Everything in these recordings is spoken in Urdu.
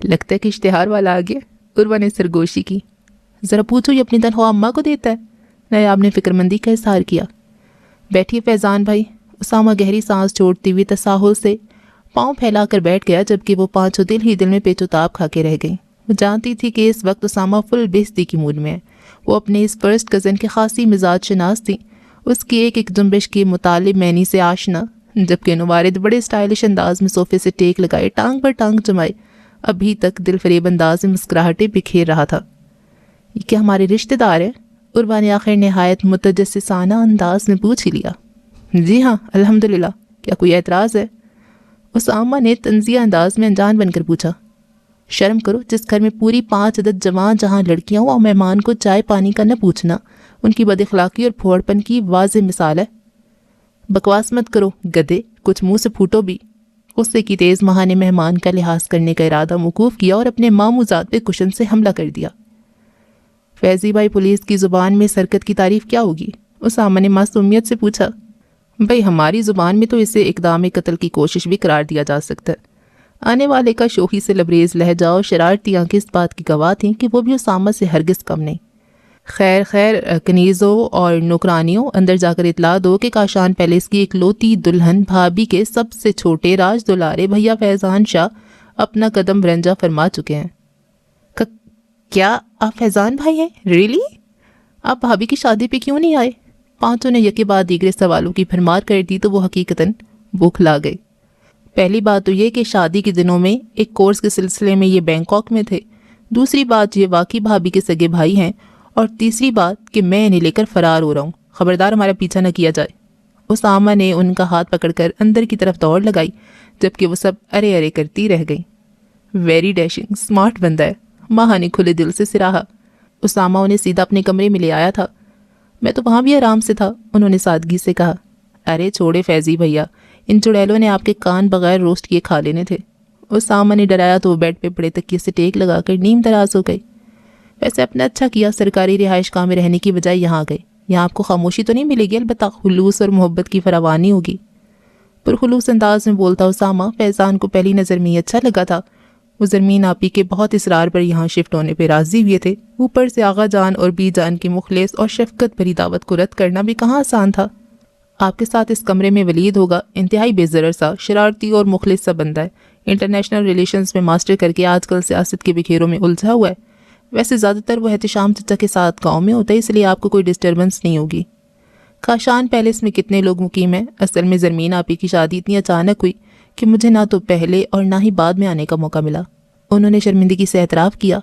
لگتا ہے کہ اشتہار والا آ گیا، عروہ نے سرگوشی کی۔ ذرا پوچھو یہ اپنی تنخواہ اماں کو دیتا ہے؟ نایاب نے فکرمندی کا اظہار کیا۔ بیٹھیے فیضان بھائی، اسامہ گہری سانس چھوڑتی ہوئی تساہل سے پاؤں پھیلا کر بیٹھ گیا، جبکہ وہ پانچوں دل ہی دل میں پیچ و تاب کھا کے رہ گئی۔ وہ جانتی تھی کہ اس وقت اسامہ فل بےعزتی کی موڈ میں ہے۔ وہ اپنے اس فرسٹ کزن کے خاصی مزاج شناس تھی، اس کی ایک جنبش کے مطالب معنی سے آشنا، جبکہ نوارد بڑے اسٹائلش انداز میں صوفے سے ٹیک لگائے ٹانگ پر ٹانگ جمائے ابھی تک دل فریب انداز میں مسکراہٹیں بکھیر رہا تھا۔ یہ کیا ہمارے رشتہ دار ہیں؟ عروہ نے آخر نہایت متجسسانہ انداز میں پوچھ ہی لیا۔ جی ہاں الحمدللہ، کیا کوئی اعتراض ہے؟ اسامہ نے طنزیہ انداز میں انجان بن کر پوچھا۔ شرم کرو، جس گھر میں پوری 5 عدد جوان جہاں لڑکیاں ہوں اور مہمان کو چائے پانی کا نہ پوچھنا ان کی بد اخلاقی اور پھوڑ پن کی واضح مثال ہے۔ بکواس مت کرو گدے، کچھ منہ سے پھوٹو بھی۔ غصے کی تیز ماہ نے مہمان کا لحاظ کرنے کا ارادہ موقوف کیا اور اپنے ماموزات پہ کشن سے حملہ کر دیا۔ فیضی بھائی، پولیس کی زبان میں سرکت کی تعریف کیا ہوگی؟ اسامہ نے معصومیت سے پوچھا۔ بھئی ہماری زبان میں تو اسے اقدام قتل کی کوشش بھی قرار دیا جا سکتا ہے۔ آنے والے کا شوخی سے لبریز لہجہ اور شرارتی آنکھیں اس بات کی گواہ تھیں کہ وہ بھی اسامہ سے ہرگز کم نہیں۔ خیر خیر، کنیزوں اور نوکرانیوں، اندر جا کر اطلاع دو کہ کاشان پیلیس کی اکلوتی دلہن بھابھی کے سب سے چھوٹے راج دلارے بھیا فیضان شاہ اپنا قدم برنجا فرما چکے ہیں۔ کیا آپ فیضان بھائی ہیں؟ ریلی؟ آپ بھابھی کی شادی پہ کیوں نہیں آئے؟ پانچوں نے یکے بعد دیگرے سوالوں کی بھرمار کر دی تو وہ حقیقتاً بوکھلا گئے۔ پہلی بات تو یہ کہ شادی کے دنوں میں ایک کورس کے سلسلے میں یہ بینکاک میں تھے، دوسری بات یہ واقعی بھابھی کے سگے بھائی ہیں، اور تیسری بات کہ میں انہیں لے کر فرار ہو رہا ہوں، خبردار ہمارا پیچھا نہ کیا جائے۔ اسامہ نے ان کا ہاتھ پکڑ کر اندر کی طرف دوڑ لگائی، جبکہ وہ سب ارے ارے کرتی رہ گئیں۔ ویری ڈیشنگ، اسمارٹ بندہ ہے، ماہ نے کھلے دل سے سراہا۔ اسامہ انہیں سیدھا اپنے کمرے میں لے آیا تھا۔ میں تو وہاں بھی آرام سے تھا، انہوں نے سادگی سے کہا۔ ارے چھوڑے فیضی بھیا، ان چڑیلوں نے آپ کے کان بغیر روسٹ کیے کھا لینے تھے۔ اسامہ نے ڈرایا تو وہ بیڈ پہ پڑے تکیے سے ٹیک لگا کر نیم دراز ہو گئی۔ ویسے آپ نے اچھا کیا، سرکاری رہائش گاہ میں رہنے کی بجائے یہاں گئے۔ یہاں آپ کو خاموشی تو نہیں ملے گی، البتہ خلوص اور محبت کی فراوانی ہوگی۔ پرخلوص انداز میں بولتا اسامہ فیضان کو پہلی نظر میں ہی اچھا لگا تھا۔ وہ زرمین آپی کے بہت اصرار پر یہاں شفٹ ہونے پہ راضی ہوئے تھے، اوپر سے آغا جان اور بی جان کی مخلص اور شفقت بھری دعوت کو رد کرنا بھی کہاں آسان تھا۔ آپ کے ساتھ اس کمرے میں ولید ہوگا، انتہائی بے ضرر سا، شرارتی اور مخلص سا بندہ ہے، انٹرنیشنل ریلیشنز میں ماسٹر کر کے آج کل سیاست کے بکھیروں میں الجھا ہوا ہے۔ ویسے زیادہ تر وہ احتشام چچا کے ساتھ گاؤں میں ہوتا ہے، اس لیے آپ کو کوئی ڈسٹربنس نہیں ہوگی۔ کاشان پیلس میں کتنے لوگ مقیم ہیں؟ اصل میں زرمین آپی کی شادی اتنی اچانک ہوئی کہ مجھے نہ تو پہلے اور نہ ہی بعد میں آنے کا موقع ملا، انہوں نے شرمندگی سے اعتراف کیا۔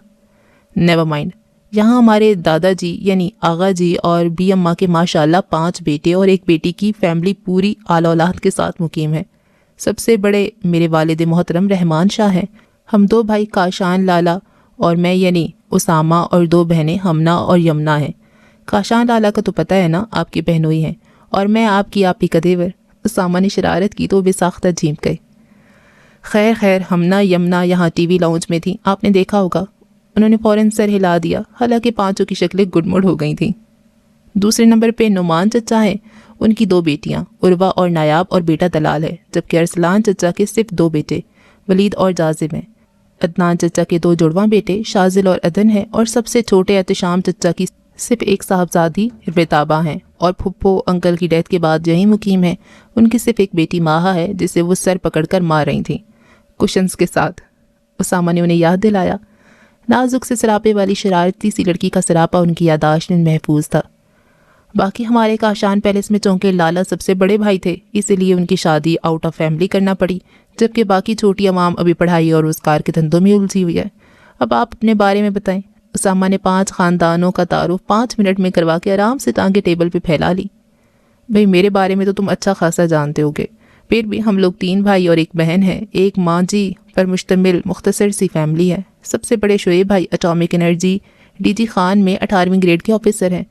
نیور مائنڈ، یہاں ہمارے دادا جی یعنی آغا جی اور بی اماں کے ماشاءاللہ 5 بیٹے اور 1 بیٹی کی فیملی پوری آل اولاد کے ساتھ مقیم ہے۔ سب سے بڑے میرے والد محترم رحمان شاہ ہیں۔ ہم 2 بھائی کاشان لالا اور میں یعنی اسامہ، اور 2 بہنیں ہمنا اور یمنا ہیں۔ کاشان لالا کا تو پتہ ہے نا، آپ کی بہنوئی ہیں، اور میں آپ کی آپی کا دیور۔ اسامہ نے شرارت کی تو وہ بے ساختہ جھینک گئے۔ خیر خیر، ہمنا یمنا یہاں ٹی وی لاؤنج میں تھیں، آپ نے دیکھا ہوگا۔ انہوں نے فوراً سر ہلا دیا، حالانکہ پانچوں کی شکلیں گڈ مڈ ہو گئی تھیں۔ دوسرے نمبر پہ نعمان چچا ہیں، ان کی 2 بیٹیاں عروہ اور نایاب، اور بیٹا دلال ہے، جبکہ ارسلان چچا کے صرف 2 بیٹے ولید اور جازم ہیں۔ عدنان چچا کے 2 جڑواں بیٹے شازل اور عدن ہیں، اور سب سے چھوٹے احتشام چچا کی صرف 1 صاحبزادی رتابہ ہیں، اور پھپھو انکل کی ڈیتھ کے بعد یہیں مقیم ہیں۔ ان کی صرف 1 بیٹی ماہا ہے، جسے وہ سر پکڑ کر مار رہی تھیں کشنز کے ساتھ۔ اسامہ نے انہیں یاد دلایا۔ نازک سے سراپے والی شرارتی سی لڑکی کا سراپا ان کی یادداشت میں محفوظ تھا۔ باقی ہمارے کاشان پیلس میں چونکہ لالا سب سے بڑے بھائی تھے، اسی لیے ان کی شادی آؤٹ آف فیملی کرنا پڑی، جبکہ باقی چھوٹی عوام ابھی پڑھائی اور روزگار کے دھندوں میں الجھی ہوئی ہے۔ اب آپ اپنے بارے میں بتائیں۔ اسامہ نے 5 خاندانوں کا تعارف 5 منٹ میں کروا کے آرام سے ٹانگیں ٹیبل پہ پھیلا لی۔ بھئی میرے بارے میں تو تم اچھا خاصا جانتے ہوگے، پھر بھی ہم لوگ 3 بھائی اور 1 بہن ہیں، ایک ماں جی پر مشتمل مختصر سی فیملی ہے۔ سب سے بڑے شعیب بھائی atomic energy D G Khan میں 18ویں گریڈ کے آفیسر ہیں۔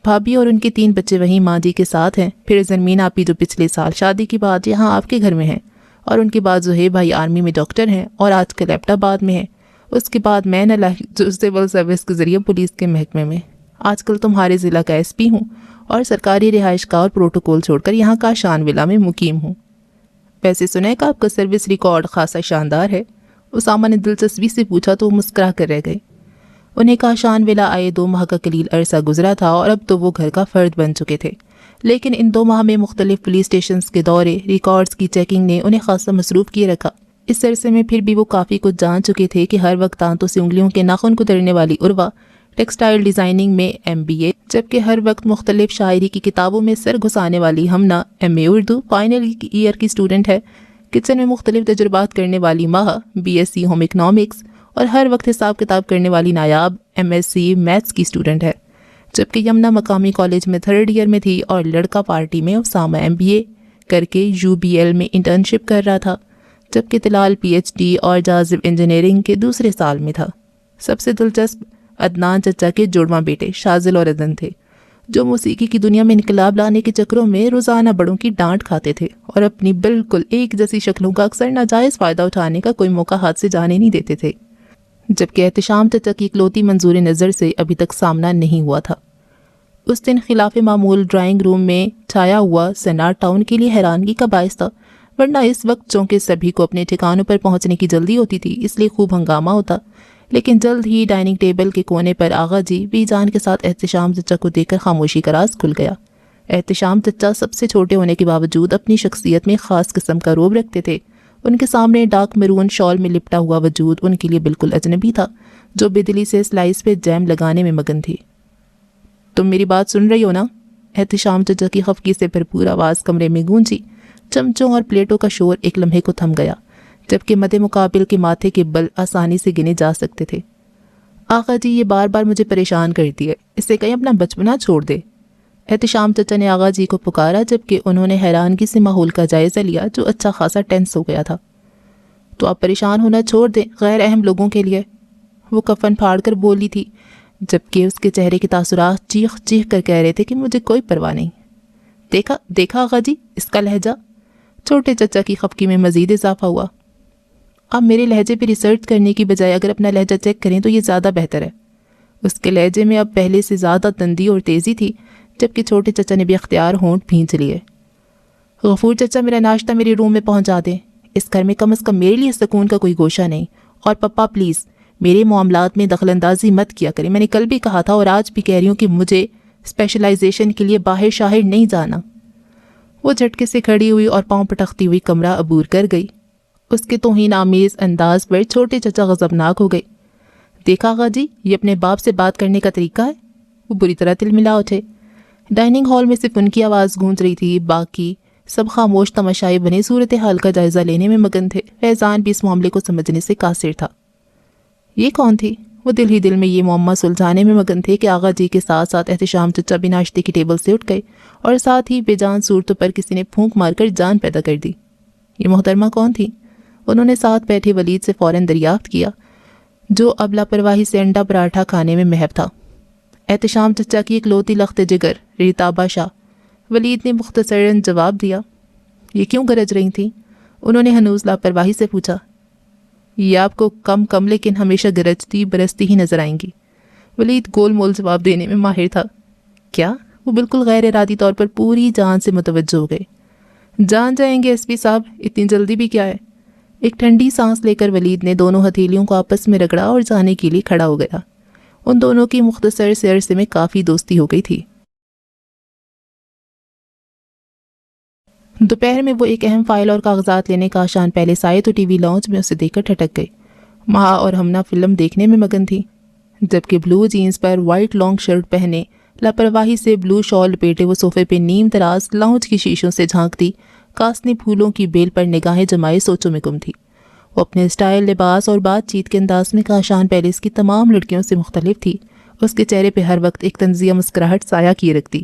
بھابھی اور ان کے 3 بچے وہیں ماں جی کے ساتھ ہیں۔ پھر زرمین آپی جو پچھلے سال شادی کے بعد یہاں آپ کے گھر میں ہیں، اور ان کے بعد زہیب بھائی آرمی میں ڈاکٹر ہیں اور آج کل ایبٹ آباد میں ہیں۔ اس کے بعد میں جو سول سروس کے ذریعے پولیس کے محکمے میں آج کل تمہارے ضلع کا ایس پی ہوں، اور سرکاری رہائش گاہ اور پروٹوکول چھوڑ کر یہاں کاشان ولا میں مقیم ہوں۔ ویسے سنا ہے کہ آپ کا سروس ریکارڈ خاصا شاندار ہے، اسامہ نے دلچسپی سے پوچھا تو وہ مسکرا کر رہ گئے۔ انہیں کاشان ولا آئے 2 ماہ کا قلیل عرصہ گزرا تھا اور اب تو وہ گھر کا فرد بن چکے تھے، لیکن ان 2 ماہ میں مختلف پولیس اسٹیشنز کے دورے، ریکارڈز کی چیکنگ نے انہیں خاصا مصروف کیے رکھا۔ اس عرصے میں پھر بھی وہ کافی کچھ جان چکے تھے کہ ہر وقت دانتوں سے انگلیوں کے ناخن کترنے والی عروہ ٹیکسٹائل ڈیزائننگ میں MBA، جبکہ ہر وقت مختلف شاعری کی کتابوں میں سر گھسانے والی Humna MA Urdu final year کی اسٹوڈنٹ ہے، کچن میں مختلف تجربات کرنے والی ماہا BSc ہوم اکنامکس اور ہر وقت حساب کتاب کرنے والی نایاب MSc میتھس کی اسٹوڈنٹ ہے، جبکہ یمنا مقامی کالج میں 3rd ایئر میں تھی اور لڑکا پارٹی میں اسامہ MBA کر کے UBL میں انٹرنشپ کر رہا تھا، جبکہ طلال PhD اور جاذب انجینئرنگ کے دوسرے سال میں تھا۔ سب سے دلچسپ عدنان چچا کے جڑواں بیٹے شاذل اور عدن تھے، جو موسیقی کی دنیا میں انقلاب لانے کے چکروں میں روزانہ بڑوں کی ڈانٹ کھاتے تھے اور اپنی بالکل ایک جیسی شکلوں کا اکثر ناجائز فائدہ اٹھانے کا کوئی موقع ہاتھ سے جانے نہیں دیتے تھے، جبکہ احتشام چچا کی اکلوتی منظور نظر سے ابھی تک سامنا نہیں ہوا تھا۔ اس دن خلاف معمول ڈرائنگ روم میں چھایا ہوا سناٹ ٹاؤن کے لیے حیرانگی کا باعث تھا، ورنہ اس وقت چونکہ سبھی کو اپنے ٹھکانوں پر پہنچنے کی جلدی ہوتی تھی اس لیے خوب ہنگامہ ہوتا، لیکن جلد ہی ڈائننگ ٹیبل کے کونے پر آغا جی بی جان کے ساتھ احتشام چچا کو دیکھ کر خاموشی کا راز کھل گیا۔ احتشام چچا سب سے چھوٹے ہونے کے باوجود اپنی شخصیت میں خاص قسم کا روب رکھتے تھے۔ ان کے سامنے ڈارک میرون شال میں لپٹا ہوا وجود ان کے لیے بالکل اجنبی تھا، جو بدلی سے سلائس پہ جیم لگانے میں مگن تھی۔ تم میری بات سن رہی ہو نا؟ احتشام چچا کی خفگی سے بھرپور آواز کمرے میں گونجی۔ چمچوں اور پلیٹوں کا شور ایک لمحے کو تھم گیا، جبکہ مد مقابل کے ماتھے کے بل آسانی سے گنے جا سکتے تھے۔ آقا جی یہ بار بار مجھے پریشان کرتی ہے، اسے کہیں اپنا بچپنا چھوڑ دے۔ احتشام چچا نے آغا جی کو پکارا، جبکہ انہوں نے حیرانگی سے ماحول کا جائزہ لیا جو اچھا خاصا ٹینس ہو گیا تھا۔ تو آپ پریشان ہونا چھوڑ دیں غیر اہم لوگوں کے لیے، وہ کفن پھاڑ کر بولی تھی، جبکہ اس کے چہرے کے تاثرات چیخ چیخ کر کہہ رہے تھے کہ مجھے کوئی پرواہ نہیں۔ دیکھا آغا جی اس کا لہجہ؟ چھوٹے چچا کی خفگی میں مزید اضافہ ہوا۔ آپ میرے لہجے پہ ریسرچ کرنے کی بجائے اگر اپنا لہجہ چیک کریں تو یہ زیادہ بہتر ہے۔ اس کے لہجے میں اب پہلے سے زیادہ تندی اور تیزی تھی، جبکہ چھوٹے چچا نے بھی اختیار ہونٹ بھینچ لیے۔ غفور چچا میرا ناشتہ میرے روم میں پہنچا دیں، اس گھر میں کم از کم میرے لیے سکون کا کوئی گوشہ نہیں، اور پپا پلیز میرے معاملات میں دخل اندازی مت کیا کریں، میں نے کل بھی کہا تھا اور آج بھی کہہ رہی ہوں کہ مجھے اسپیشلائزیشن کے لیے باہر شاہر نہیں جانا۔ وہ جھٹکے سے کھڑی ہوئی اور پاؤں پٹکتی ہوئی کمرہ عبور کر گئی۔ اس کے توہین آمیز انداز پر چھوٹے چچا غضبناک ہو گئے۔ دیکھا آغا جی یہ اپنے باپ سے بات کرنے کا طریقہ ہے؟ وہ بری طرح تلملا اٹھے۔ ڈائننگ ہال میں صرف ان کی آواز گونج رہی تھی، باقی سب خاموش تماشائی بنے صورتحال کا جائزہ لینے میں مگن تھے۔ فیضان بھی اس معاملے کو سمجھنے سے قاصر تھا۔ یہ کون تھی؟ وہ دل ہی دل میں یہ معمہ سلجھانے میں مگن تھے کہ آغا جی کے ساتھ ساتھ احتشام چچا بھی ناشتے کی ٹیبل سے اٹھ گئے اور ساتھ ہی بے جان صورتوں پر کسی نے پھونک مار کر جان پیدا کر دی۔ یہ محترمہ کون تھی؟ انہوں نے ساتھ بیٹھے ولید سے فوراً دریافت کیا، جو اب لاپرواہی سے انڈا پراٹھا کھانے میں محو تھا۔ احتشام چچا کی اکلوتی لخت جگر ریتابہ شاہ۔ ولید نے مختصراً جواب دیا۔ یہ کیوں گرج رہی تھیں؟ انہوں نے ہنوز لاپرواہی سے پوچھا۔ یہ آپ کو کم لیکن ہمیشہ گرجتی برستی ہی نظر آئیں گی۔ ولید گول مول جواب دینے میں ماہر تھا۔ کیا؟ وہ بالکل غیر ارادی طور پر پوری جان سے متوجہ ہو گئے۔ جان جائیں گے ایس پی صاحب، اتنی جلدی بھی کیا ہے؟ ایک ٹھنڈی سانس لے کر ولید نے دونوں ہتھیلیوں کو آپس میں رگڑا اور جانے کے لیے کھڑا ہو گیا۔ ان دونوں کی مختصر سے عرصے میں کافی دوستی ہو گئی تھی۔ دوپہر میں وہ ایک اہم فائل اور کاغذات لینے کا آشان پہلے سائے تو ٹی وی لاؤنج میں اسے دیکھ کر ٹھٹک گئی۔ مہا اور ہمنا فلم دیکھنے میں مگن تھی، جبکہ بلو جینز پر وائٹ لانگ شرٹ پہنے لاپرواہی سے بلو شال لپیٹے وہ صوفے پہ نیم دراز لاؤنج کی شیشوں سے جھانکتی کاسنی پھولوں کی بیل پر نگاہیں جمائے سوچوں میں گم تھی۔ وہ اپنے سٹائل، لباس اور بات چیت کے انداز میں کاشان پیلس کی تمام لڑکیوں سے مختلف تھی۔ اس کے چہرے پہ ہر وقت ایک طنزیہ مسکراہٹ سایہ کیے رکھتی،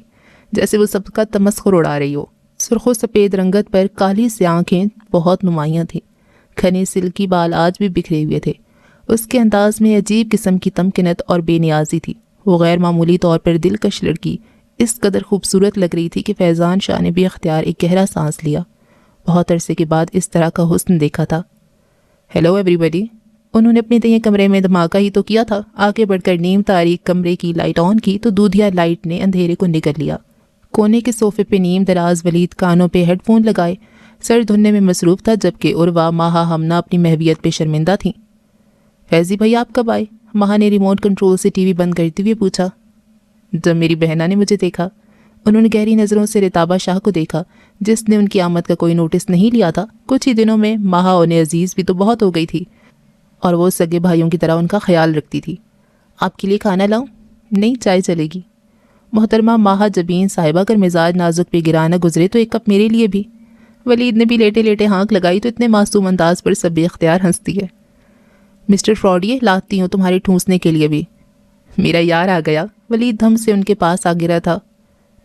جیسے وہ سب کا تمسخر اڑا رہی ہو۔ سرخ و سفید رنگت پر کالی سی آنکھیں بہت نمایاں تھیں، گھنے سلکی بال آج بھی بکھرے ہوئے تھے۔ اس کے انداز میں عجیب قسم کی تمکنت اور بے نیازی تھی۔ وہ غیر معمولی طور پر دلکش لڑکی اس قدر خوبصورت لگ رہی تھی کہ فیضان شاہ نے بھی اختیار ایک گہرا سانس لیا۔ بہت عرصے کے بعد اس طرح کا حسن دیکھا تھا۔ ہیلو ایوری بڈی، انہوں نے اپنے تئیں کمرے میں دھماکہ ہی تو کیا تھا۔ آگے بڑھ کر نیم تاریک کمرے کی لائٹ آن کی تو دودھیا لائٹ نے اندھیرے کو نگل لیا۔ کونے کے صوفے پہ نیم دراز ولید کانوں پہ ہیڈ فون لگائے سر دھننے میں مصروف تھا، جبکہ عروہ، ماہا، ہمنا اپنی محویت پہ شرمندہ تھیں۔ فیضی بھائی آپ کب آئے؟ ماہا نے ریموٹ کنٹرول سے ٹی وی بند کرتے ہوئے پوچھا۔ جب میری بہنہ نے مجھے دیکھا۔ انہوں نے گہری نظروں سے رتابہ شاہ کو دیکھا، جس نے ان کی آمد کا کوئی نوٹس نہیں لیا تھا۔ کچھ ہی دنوں میں ماہا انہیں عزیز بھی تو بہت ہو گئی تھی، اور وہ سگے بھائیوں کی طرح ان کا خیال رکھتی تھی۔ آپ کے لیے کھانا لاؤں؟ نہیں، چائے چلے گی۔ محترمہ ماہا جبین صاحبہ کر مزاج نازک پہ گرا نہ گزرے تو ایک کپ میرے لیے بھی۔ ولید نے بھی لیٹے لیٹے ہانک لگائی تو اتنے معصوم انداز پر سب بے اختیار ہنستی ہے۔ مسٹر فراڈیے، لاتی ہوں تمہاری ٹھونسنے کے لیے بھی۔ میرا یار آ گیا۔ ولید دھم سے ان کے پاس آ گرا تھا۔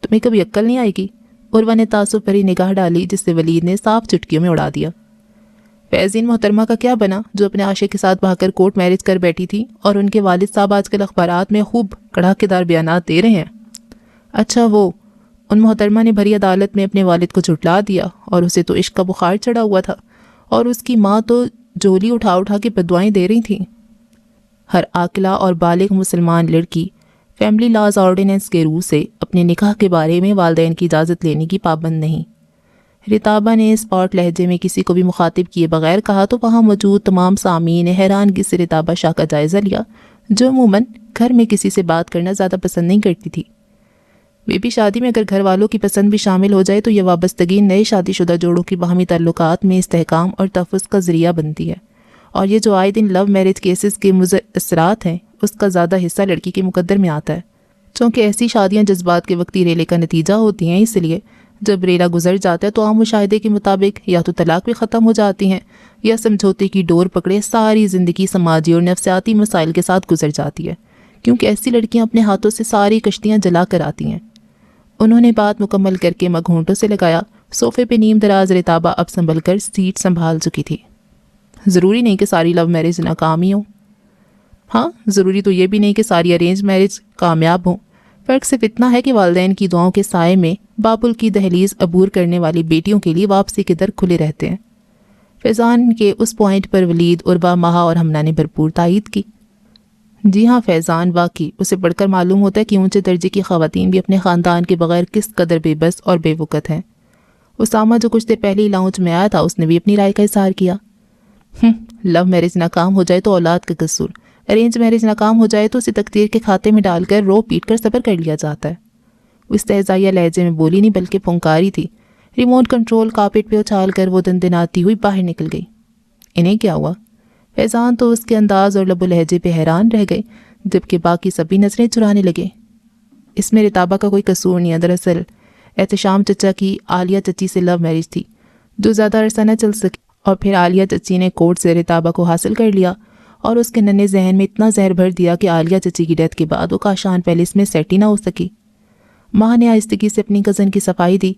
تمہیں کبھی عقل نہیں آئے گی؟ عروہ نے تعصب بھری نگاہ ڈالی، جس سے ولید نے صاف چٹکیوں میں اڑا دیا۔ فیضین محترمہ کا کیا بنا، جو اپنے عاشق کے ساتھ بھاگ کر کورٹ میرج کر بیٹھی تھی، اور ان کے والد صاحب آج کل اخبارات میں خوب کڑاکے دار بیانات دے رہے ہیں۔ اچھا، وہ ان محترمہ نے بھری عدالت میں اپنے والد کو جھٹلا دیا، اور اسے تو عشق کا بخار چڑھا ہوا تھا، اور اس کی ماں تو جولی اٹھا اٹھا کے بددعائیں دے رہی تھیں۔ ہر عاقلہ اور بالغ مسلمان لڑکی فیملی لاز آرڈیننس کے روح سے اپنے نکاح کے بارے میں والدین کی اجازت لینے کی پابند نہیں۔ رتابہ نے اسپاٹ لہجے میں کسی کو بھی مخاطب کیے بغیر کہا تو وہاں موجود تمام سامعین نے حیرانگی سے رتابہ شاہ کا جائزہ لیا، جو عموماً گھر میں کسی سے بات کرنا زیادہ پسند نہیں کرتی تھی۔ بے بی شادی میں اگر گھر والوں کی پسند بھی شامل ہو جائے تو یہ وابستگی نئے شادی شدہ جوڑوں کی باہمی تعلقات میں استحکام اور تحفظ کا ذریعہ بنتی ہے، اور یہ جو آئے دن لو میرج کیسز کے مضر اثرات ہیں، اس کا زیادہ حصہ لڑکی کے مقدر میں آتا ہے۔ چونکہ ایسی شادیاں جذبات کے وقتی ریلے کا نتیجہ ہوتی ہیں، اس لیے جب ریلا گزر جاتا ہے تو عام مشاہدے کے مطابق یا تو طلاق بھی ختم ہو جاتی ہیں، یا سمجھوتے کی ڈور پکڑے ساری زندگی سماجی اور نفسیاتی مسائل کے ساتھ گزر جاتی ہے، کیونکہ ایسی لڑکیاں اپنے ہاتھوں سے ساری کشتیاں جلا کر آتی ہیں۔ انہوں نے بات مکمل کر کے مگ ہونٹوں سے لگایا۔ صوفے پہ نیم دراز رتابہ اب سنبھل کر سیٹ سنبھال چکی تھی۔ ضروری نہیں کہ ساری لو میرج ناکام ہی ہوں۔ ہاں، ضروری تو یہ بھی نہیں کہ ساری ارینج میرج کامیاب ہوں۔ فرق صرف اتنا ہے کہ والدین کی دعاؤں کے سائے میں بابل کی دہلیز عبور کرنے والی بیٹیوں کے لیے واپسی کے در کھلے رہتے ہیں۔ فیضان کے اس پوائنٹ پر ولید، عروہ، ماہا اور ہمنا نے بھرپور تائید کی۔ جی ہاں فیضان، واقعی اسے پڑھ کر معلوم ہوتا ہے کہ اونچے درجے کی خواتین بھی اپنے خاندان کے بغیر کس قدر بے بس اور بے وقت ہیں۔ اسامہ جو کچھ دیر پہلے ہی لاؤنج میں آیا تھا، اس نے بھی اپنی رائے کا اظہار کیا۔ لو میرج ناکام ہو جائے تو اولاد کا قصور، ارینج میرج ناکام ہو جائے تو اسے تقدیر کے کھاتے میں ڈال کر رو پیٹ کر صبر کر لیا جاتا ہے۔ وہ استہزائیہ لہجے میں بولی نہیں بلکہ پھنکاری تھی۔ ریموٹ کنٹرول کارپیٹ پہ اچھال کر وہ دندناتی ہوئی باہر نکل گئی۔ انہیں کیا ہوا؟ فیضان تو اس کے انداز اور لب و لہجے پہ حیران رہ گئے، جبکہ باقی سبھی نظریں چرانے لگے۔ اس میں رتابہ کا کوئی قصور نہیں ہے۔ دراصل احتشام چچا کی عالیہ چچی سے لو میرج تھی، جو زیادہ عرصہ نہ چل سکی، اور پھر عالیہ چچی نے کورٹ سے رتابہ کو حاصل کر لیا اور اس کے ننھے ذہن میں اتنا زہر بھر دیا کہ عالیہ چچی کی ڈیتھ کے بعد وہ کاشان پیلس میں سیٹ ہی نہ ہو سکی۔ ماں نے آہستگی سے اپنی کزن کی صفائی دی۔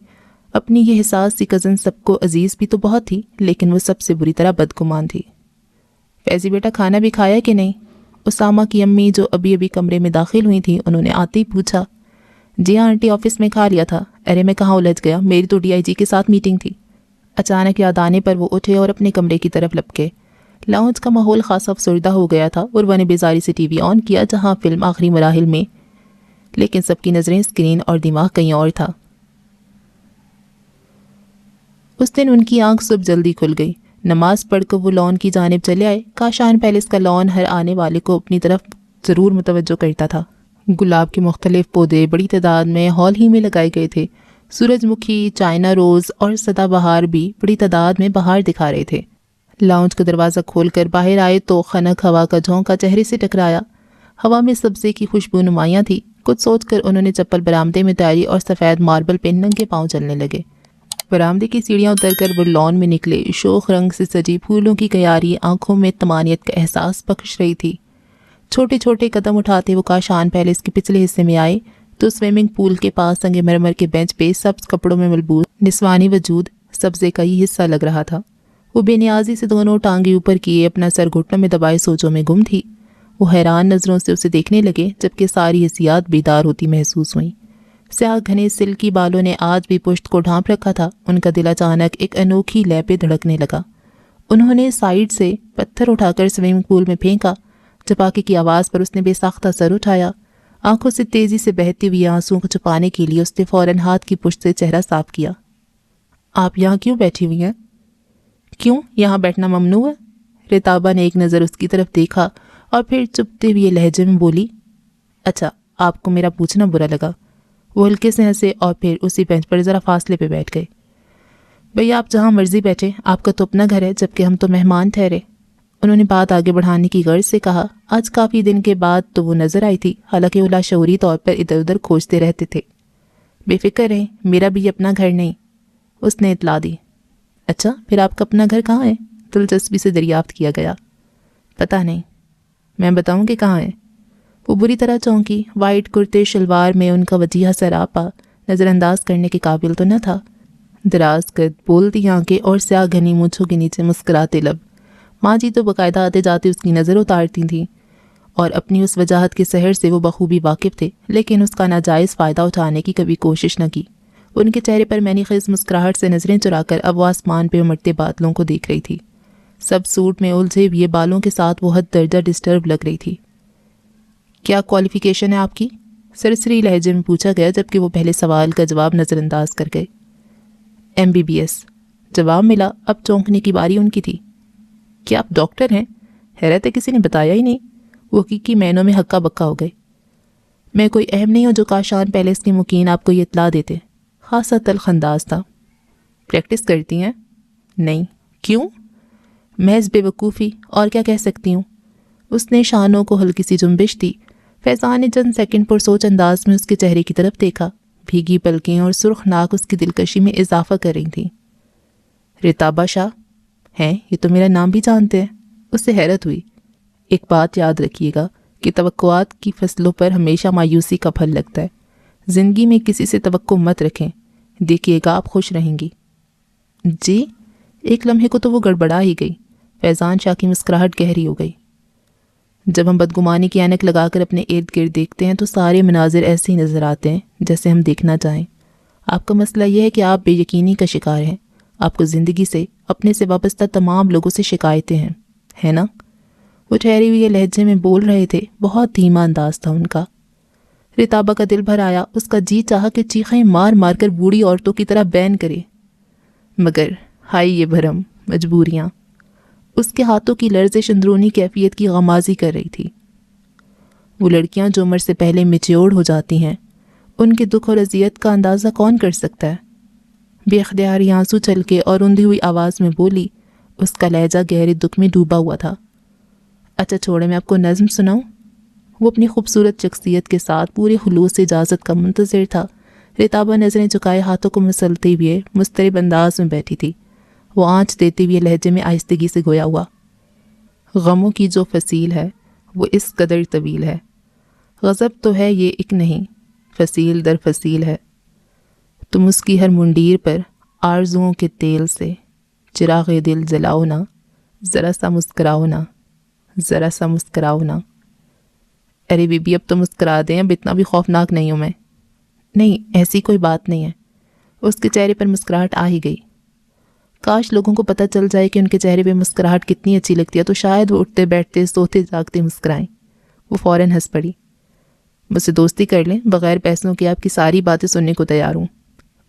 اپنی یہ حساس سی کزن سب کو عزیز بھی تو بہت تھی، لیکن وہ سب سے بری طرح بدگمان تھی۔ فیضی بیٹا، کھانا بھی کھایا کہ نہیں؟ اسامہ کی امی جو ابھی ابھی کمرے میں داخل ہوئی تھیں، انہوں نے آتے ہی پوچھا۔ جی ہاں آنٹی، آفس میں کھا لیا تھا۔ ارے میں کہاں الجھ گیا، میری تو ڈی آئی جی کے ساتھ میٹنگ تھی۔ اچانک یاد آنے پر وہ اٹھے اور اپنے کمرے کی طرف لپکے۔ لاؤنج کا ماحول خاصا افسردہ ہو گیا تھا۔ عروہ نے بیزاری سے ٹی وی آن کیا، جہاں فلم آخری مراحل میں، لیکن سب کی نظریں اسکرین اور دماغ کہیں اور تھا۔ اس دن ان کی آنکھ صبح جلدی کھل گئی۔ نماز پڑھ کر وہ لان کی جانب چلے آئے۔ کاشان پیلس کا لان ہر آنے والے کو اپنی طرف ضرور متوجہ کرتا تھا۔ گلاب کے مختلف پودے بڑی تعداد میں ہال ہی میں لگائے گئے تھے۔ سورج مکھی، چائنا روز اور سدا بہار بھی بڑی تعداد میں بہار دکھا رہے تھے۔ لاؤنج کا دروازہ کھول کر باہر آئے تو خنک ہوا کا جھونکا چہرے سے ٹکرایا۔ ہوا میں سبزے کی خوشبو نمایاں تھی۔ کچھ سوچ کر انہوں نے چپل برآمدے میں اتاری اور سفید ماربل پہ ننگے پاؤں چلنے لگے۔ برآمدے کی سیڑھیاں اتر کر وہ لان میں نکلے۔ شوخ رنگ سے سجی پھولوں کی کیاری آنکھوں میں طمانینت کا احساس بخش رہی تھی۔ چھوٹے چھوٹے قدم اٹھاتے وہ کاشان پیلس کے پچھلے حصے میں آئے تو سوئمنگ پول کے پاس سنگ مرمر کے بینچ پہ سبز کپڑوں میں ملبوس نسوانی وجود سبزے کا ہی حصہ لگ رہا تھا۔ وہ بے نیازی سے دونوں ٹانگیں اوپر کیے اپنا سر گھٹنوں میں دبائے سوچوں میں گم تھی۔ وہ حیران نظروں سے اسے دیکھنے لگے، جبکہ ساری حسیات بیدار ہوتی محسوس ہوئیں۔ سیاہ گھنے سلکی بالوں نے آج بھی پشت کو ڈھانپ رکھا تھا۔ ان کا دل اچانک ایک انوکھی لے پہ دھڑکنے لگا۔ انہوں نے سائیڈ سے پتھر اٹھا کر سوئمنگ پول میں پھینکا۔ چپاکے کی آواز پر اس نے بے ساختہ سر اٹھایا۔ آنکھوں سے تیزی سے بہتی ہوئی آنسوؤں کو چھپانے کے لیے اس نے فوراً ہاتھ کی پشت سے چہرہ صاف کیا۔ آپ یہاں کیوں بیٹھی ہوئی ہیں؟ کیوں یہاں بیٹھنا ممنوع ہے؟ رتابہ نے ایک نظر اس کی طرف دیکھا اور پھر چپتے ہوئے لہجے میں بولی، اچھا آپ کو میرا پوچھنا برا لگا۔ وہ ہلکے سے ہنسے اور پھر اسی بینچ پر ذرا فاصلے پہ بیٹھ گئے۔ بھئی آپ جہاں مرضی بیٹھے، آپ کا تو اپنا گھر ہے، جبکہ ہم تو مہمان ٹھہرے۔ انہوں نے بات آگے بڑھانے کی غرض سے کہا۔ آج کافی دن کے بعد تو وہ نظر آئی تھی، حالانکہ وہ لاشعوری طور پر ادھر ادھر کھوجتے رہتے تھے۔ بے فکر رہیں، میرا بھی اپنا گھر نہیں، اس نے اطلاع دی۔ اچھا پھر آپ کا اپنا گھر کہاں ہے؟ دلچسپی سے دریافت کیا گیا۔ پتہ نہیں، میں بتاؤں کہ کہاں ہے؟ وہ بری طرح چونکی۔ وائٹ کرتے شلوار میں ان کا وجیہہ سراپا نظر انداز کرنے کے قابل تو نہ تھا۔ دراز قد، بولتی آنکھیں اور سیاہ گھنی مونچھوں کے نیچے مسکراتے لب۔ ماں جی تو باقاعدہ آتے جاتے اس کی نظر اتارتی تھیں اور اپنی اس وجاہت کے سحر سے وہ بخوبی واقف تھے، لیکن اس کا ناجائز فائدہ اٹھانے کی کبھی کوشش نہ کی۔ ان کے چہرے پر مینی خیز مسکراہٹ سے نظریں چرا کر اب وہ آسمان پہ امڑتے بادلوں کو دیکھ رہی تھی۔ سب سوٹ میں الجھے ہوئے بالوں کے ساتھ وہ حد درجہ ڈسٹرب لگ رہی تھی۔ کیا کوالیفیکیشن ہے آپ کی؟ سرسری لہجے میں پوچھا گیا، جبکہ وہ پہلے سوال کا جواب نظر انداز کر گئے۔ MBBS جواب ملا۔ اب چونکنے کی باری ان کی تھی۔ کیا آپ ڈاکٹر ہیں؟ حیرت ہے کسی نے بتایا ہی نہیں۔ وہ حقیقی معنوں میں ہکا بکا ہو گئے۔ میں کوئی اہم نہیں ہوں جو کاشان پیلس کے مقیم آپ کو یہ اطلاع دیتے۔ خاصا تلخ انداز تھا۔ پریکٹس کرتی ہیں؟ نہیں۔ کیوں؟ محض بے وقوفی، اور کیا کہہ سکتی ہوں؟ اس نے شانوں کو ہلکی سی جنبش دی۔ فیضان نے چند سیکنڈ پر سوچ انداز میں اس کے چہرے کی طرف دیکھا۔ بھیگی پلکیں اور سرخ ناک اس کی دلکشی میں اضافہ کر رہی تھیں۔ رتابہ شاہ ہیں؟ یہ تو میرا نام بھی جانتے ہیں۔ اس سے حیرت ہوئی۔ ایک بات یاد رکھیے گا کہ توقعات کی فصلوں پر ہمیشہ مایوسی کا پھل لگتا ہے۔ زندگی میں کسی سے توقع مت رکھیں، دیکھیے گا آپ خوش رہیں گی۔ جی؟ ایک لمحے کو تو وہ گڑبڑا ہی گئی۔ فیضان شاہ کی مسکراہٹ گہری ہو گئی۔ جب ہم بدگمانی کی اینک لگا کر اپنے ارد گرد دیکھتے ہیں تو سارے مناظر ایسے ہی نظر آتے ہیں جیسے ہم دیکھنا چاہیں۔ آپ کا مسئلہ یہ ہے کہ آپ بے یقینی کا شکار ہیں۔ آپ کو زندگی سے، اپنے سے وابستہ تمام لوگوں سے شکایتیں ہیں، ہے نا؟ وہ ٹھہری ہوئی لہجے میں بول رہے تھے، بہت دھیما انداز تھا ان کا۔ رتابہ کا دل بھر آیا۔ اس کا جی چاہا کہ چیخیں مار مار کر بوڑھی عورتوں کی طرح بین کرے، مگر ہائی یہ بھرم، مجبوریاں۔ اس کے ہاتھوں کی لرزش اندرونی کیفیت کی غمازی کر رہی تھی۔ وہ لڑکیاں جو عمر سے پہلے میچیور ہو جاتی ہیں، ان کے دکھ اور اذیت کا اندازہ کون کر سکتا ہے؟ بے اختیاری آنسو چھلکے اور اندھی ہوئی آواز میں بولی۔ اس کا لہجہ گہرے دکھ میں ڈوبا ہوا تھا۔ اچھا چھوڑے، میں آپ کو نظم سناؤں؟ وہ اپنی خوبصورت شخصیت کے ساتھ پورے خلوص سے اجازت کا منتظر تھا۔ رتابہ نظریں جھکائے ہاتھوں کو مسلتے ہوئے مضطرب انداز میں بیٹھی تھی۔ وہ آنچ دیتے ہوئے لہجے میں آہستگی سے گویا ہوا۔ غموں کی جو فصیل ہے وہ اس قدر طویل ہے، غضب تو ہے یہ ایک نہیں، فصیل در فصیل ہے۔ تم اس کی ہر منڈیر پر آرزوؤں کے تیل سے چراغ دل جلاؤ نا، ذرا سا مسکراؤ نا، ذرا سا مسکراؤ نا۔ ارے بی بی اب تو مسکرا دیں، اب اتنا بھی خوفناک نہیں ہوں میں۔ نہیں ایسی کوئی بات نہیں ہے۔ اس کے چہرے پر مسکراہٹ آ ہی گئی۔ کاش لوگوں کو پتہ چل جائے کہ ان کے چہرے پہ مسکراہٹ کتنی اچھی لگتی ہے تو شاید وہ اٹھتے بیٹھتے سوتے جاگتے مسکرائیں۔ وہ فوراً ہنس پڑی۔ مجھ سے دوستی کر لیں، بغیر پیسوں کے آپ کی ساری باتیں سننے کو تیار ہوں۔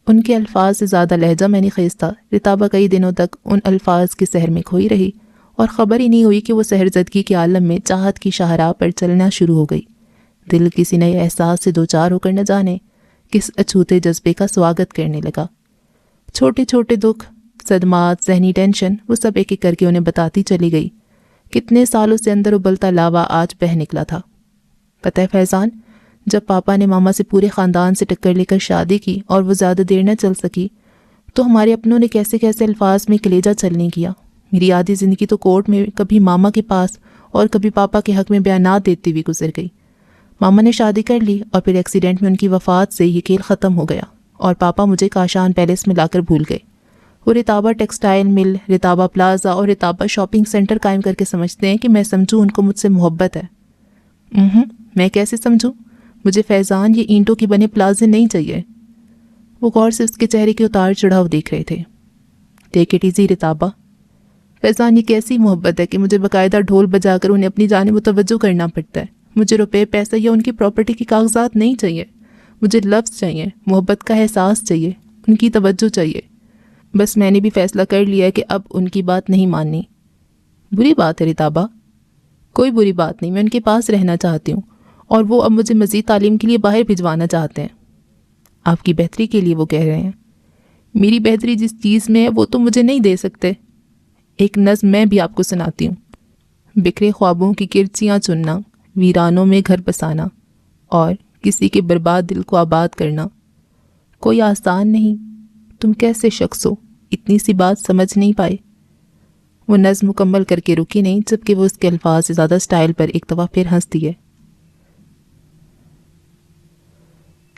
ان کے الفاظ سے زیادہ لہجہ میں نے خیز تھا۔ رتابہ کئی دنوں تک ان الفاظ کے سحر میں کھوئی رہی اور خبر ہی نہیں ہوئی کہ وہ سحر زدگی کے عالم میں چاہت کی شاہراہ پر چلنا شروع ہو گئی۔ دل کسی نئے احساس سے دوچار ہو کر نہ جانے کس اچھوتے جذبے کا سواگت کرنے لگا۔ چھوٹے چھوٹے دکھ، صدمات، ذہنی ٹینشن، وہ سب ایک ایک کر کے انہیں بتاتی چلی گئی۔ کتنے سالوں سے اندر ابلتا لاوا آج بہہ نکلا تھا۔ پتہ ہے فیضان، جب پاپا نے ماما سے پورے خاندان سے ٹکر لے کر شادی کی اور وہ زیادہ دیر نہ چل سکی تو ہمارے اپنوں نے کیسے کیسے الفاظ میں کلیجہ چلنے کیا۔ میری آدھی زندگی تو کورٹ میں کبھی ماما کے پاس اور کبھی پاپا کے حق میں بیانات دیتی ہوئی گزر گئی۔ ماما نے شادی کر لی اور پھر ایکسیڈنٹ میں ان کی وفات سے یہ کھیل ختم ہو گیا اور پاپا مجھے کاشان پیلس میں لا کر بھول گئے۔ وہ رتابہ ٹیکسٹائل مل، رتابہ پلازا اور رتابہ شاپنگ سینٹر قائم کر کے سمجھتے ہیں کہ میں سمجھوں ان کو مجھ سے محبت ہے۔ میں کیسے سمجھوں؟ مجھے فیضان یہ اینٹوں کی بنے پلازے نہیں چاہیے۔ وہ غور سے اس کے چہرے کے اتار چڑھاؤ دیکھ رہے تھے۔ ٹیک اٹ ایزی رتابہ، فیضان یہ کیسی محبت ہے کہ مجھے باقاعدہ ڈھول بجا کر انہیں اپنی جانب متوجہ کرنا پڑتا ہے۔ مجھے روپے، پیسہ یا ان کی پراپرٹی کے کاغذات نہیں چاہیے، مجھے لفظ چاہیے، محبت کا احساس چاہیے، ان کی توجہ چاہیے۔ بس میں نے بھی فیصلہ کر لیا ہے کہ اب ان کی بات نہیں ماننی۔ بری بات ہے رتابہ۔ کوئی بری بات نہیں، میں ان کے پاس رہنا چاہتی ہوں اور وہ اب مجھے مزید تعلیم کے لیے باہر بھجوانا چاہتے ہیں۔ آپ کی بہتری کے لیے وہ کہہ رہے ہیں۔ میری بہتری جس چیز میں ہے وہ تو مجھے نہیں دے سکتے۔ ایک نظم میں بھی آپ کو سناتی ہوں۔ بکھرے خوابوں کی کرچیاں چننا، ویرانوں میں گھر بسانا اور کسی کے برباد دل کو آباد کرنا کوئی آسان نہیں۔ تم کیسے شخص ہو اتنی سی بات سمجھ نہیں پائے؟ وہ نظم مکمل کر کے رکی نہیں جبکہ وہ اس کے الفاظ سے زیادہ سٹائل پر ایک دفعہ پھر ہنس دیے۔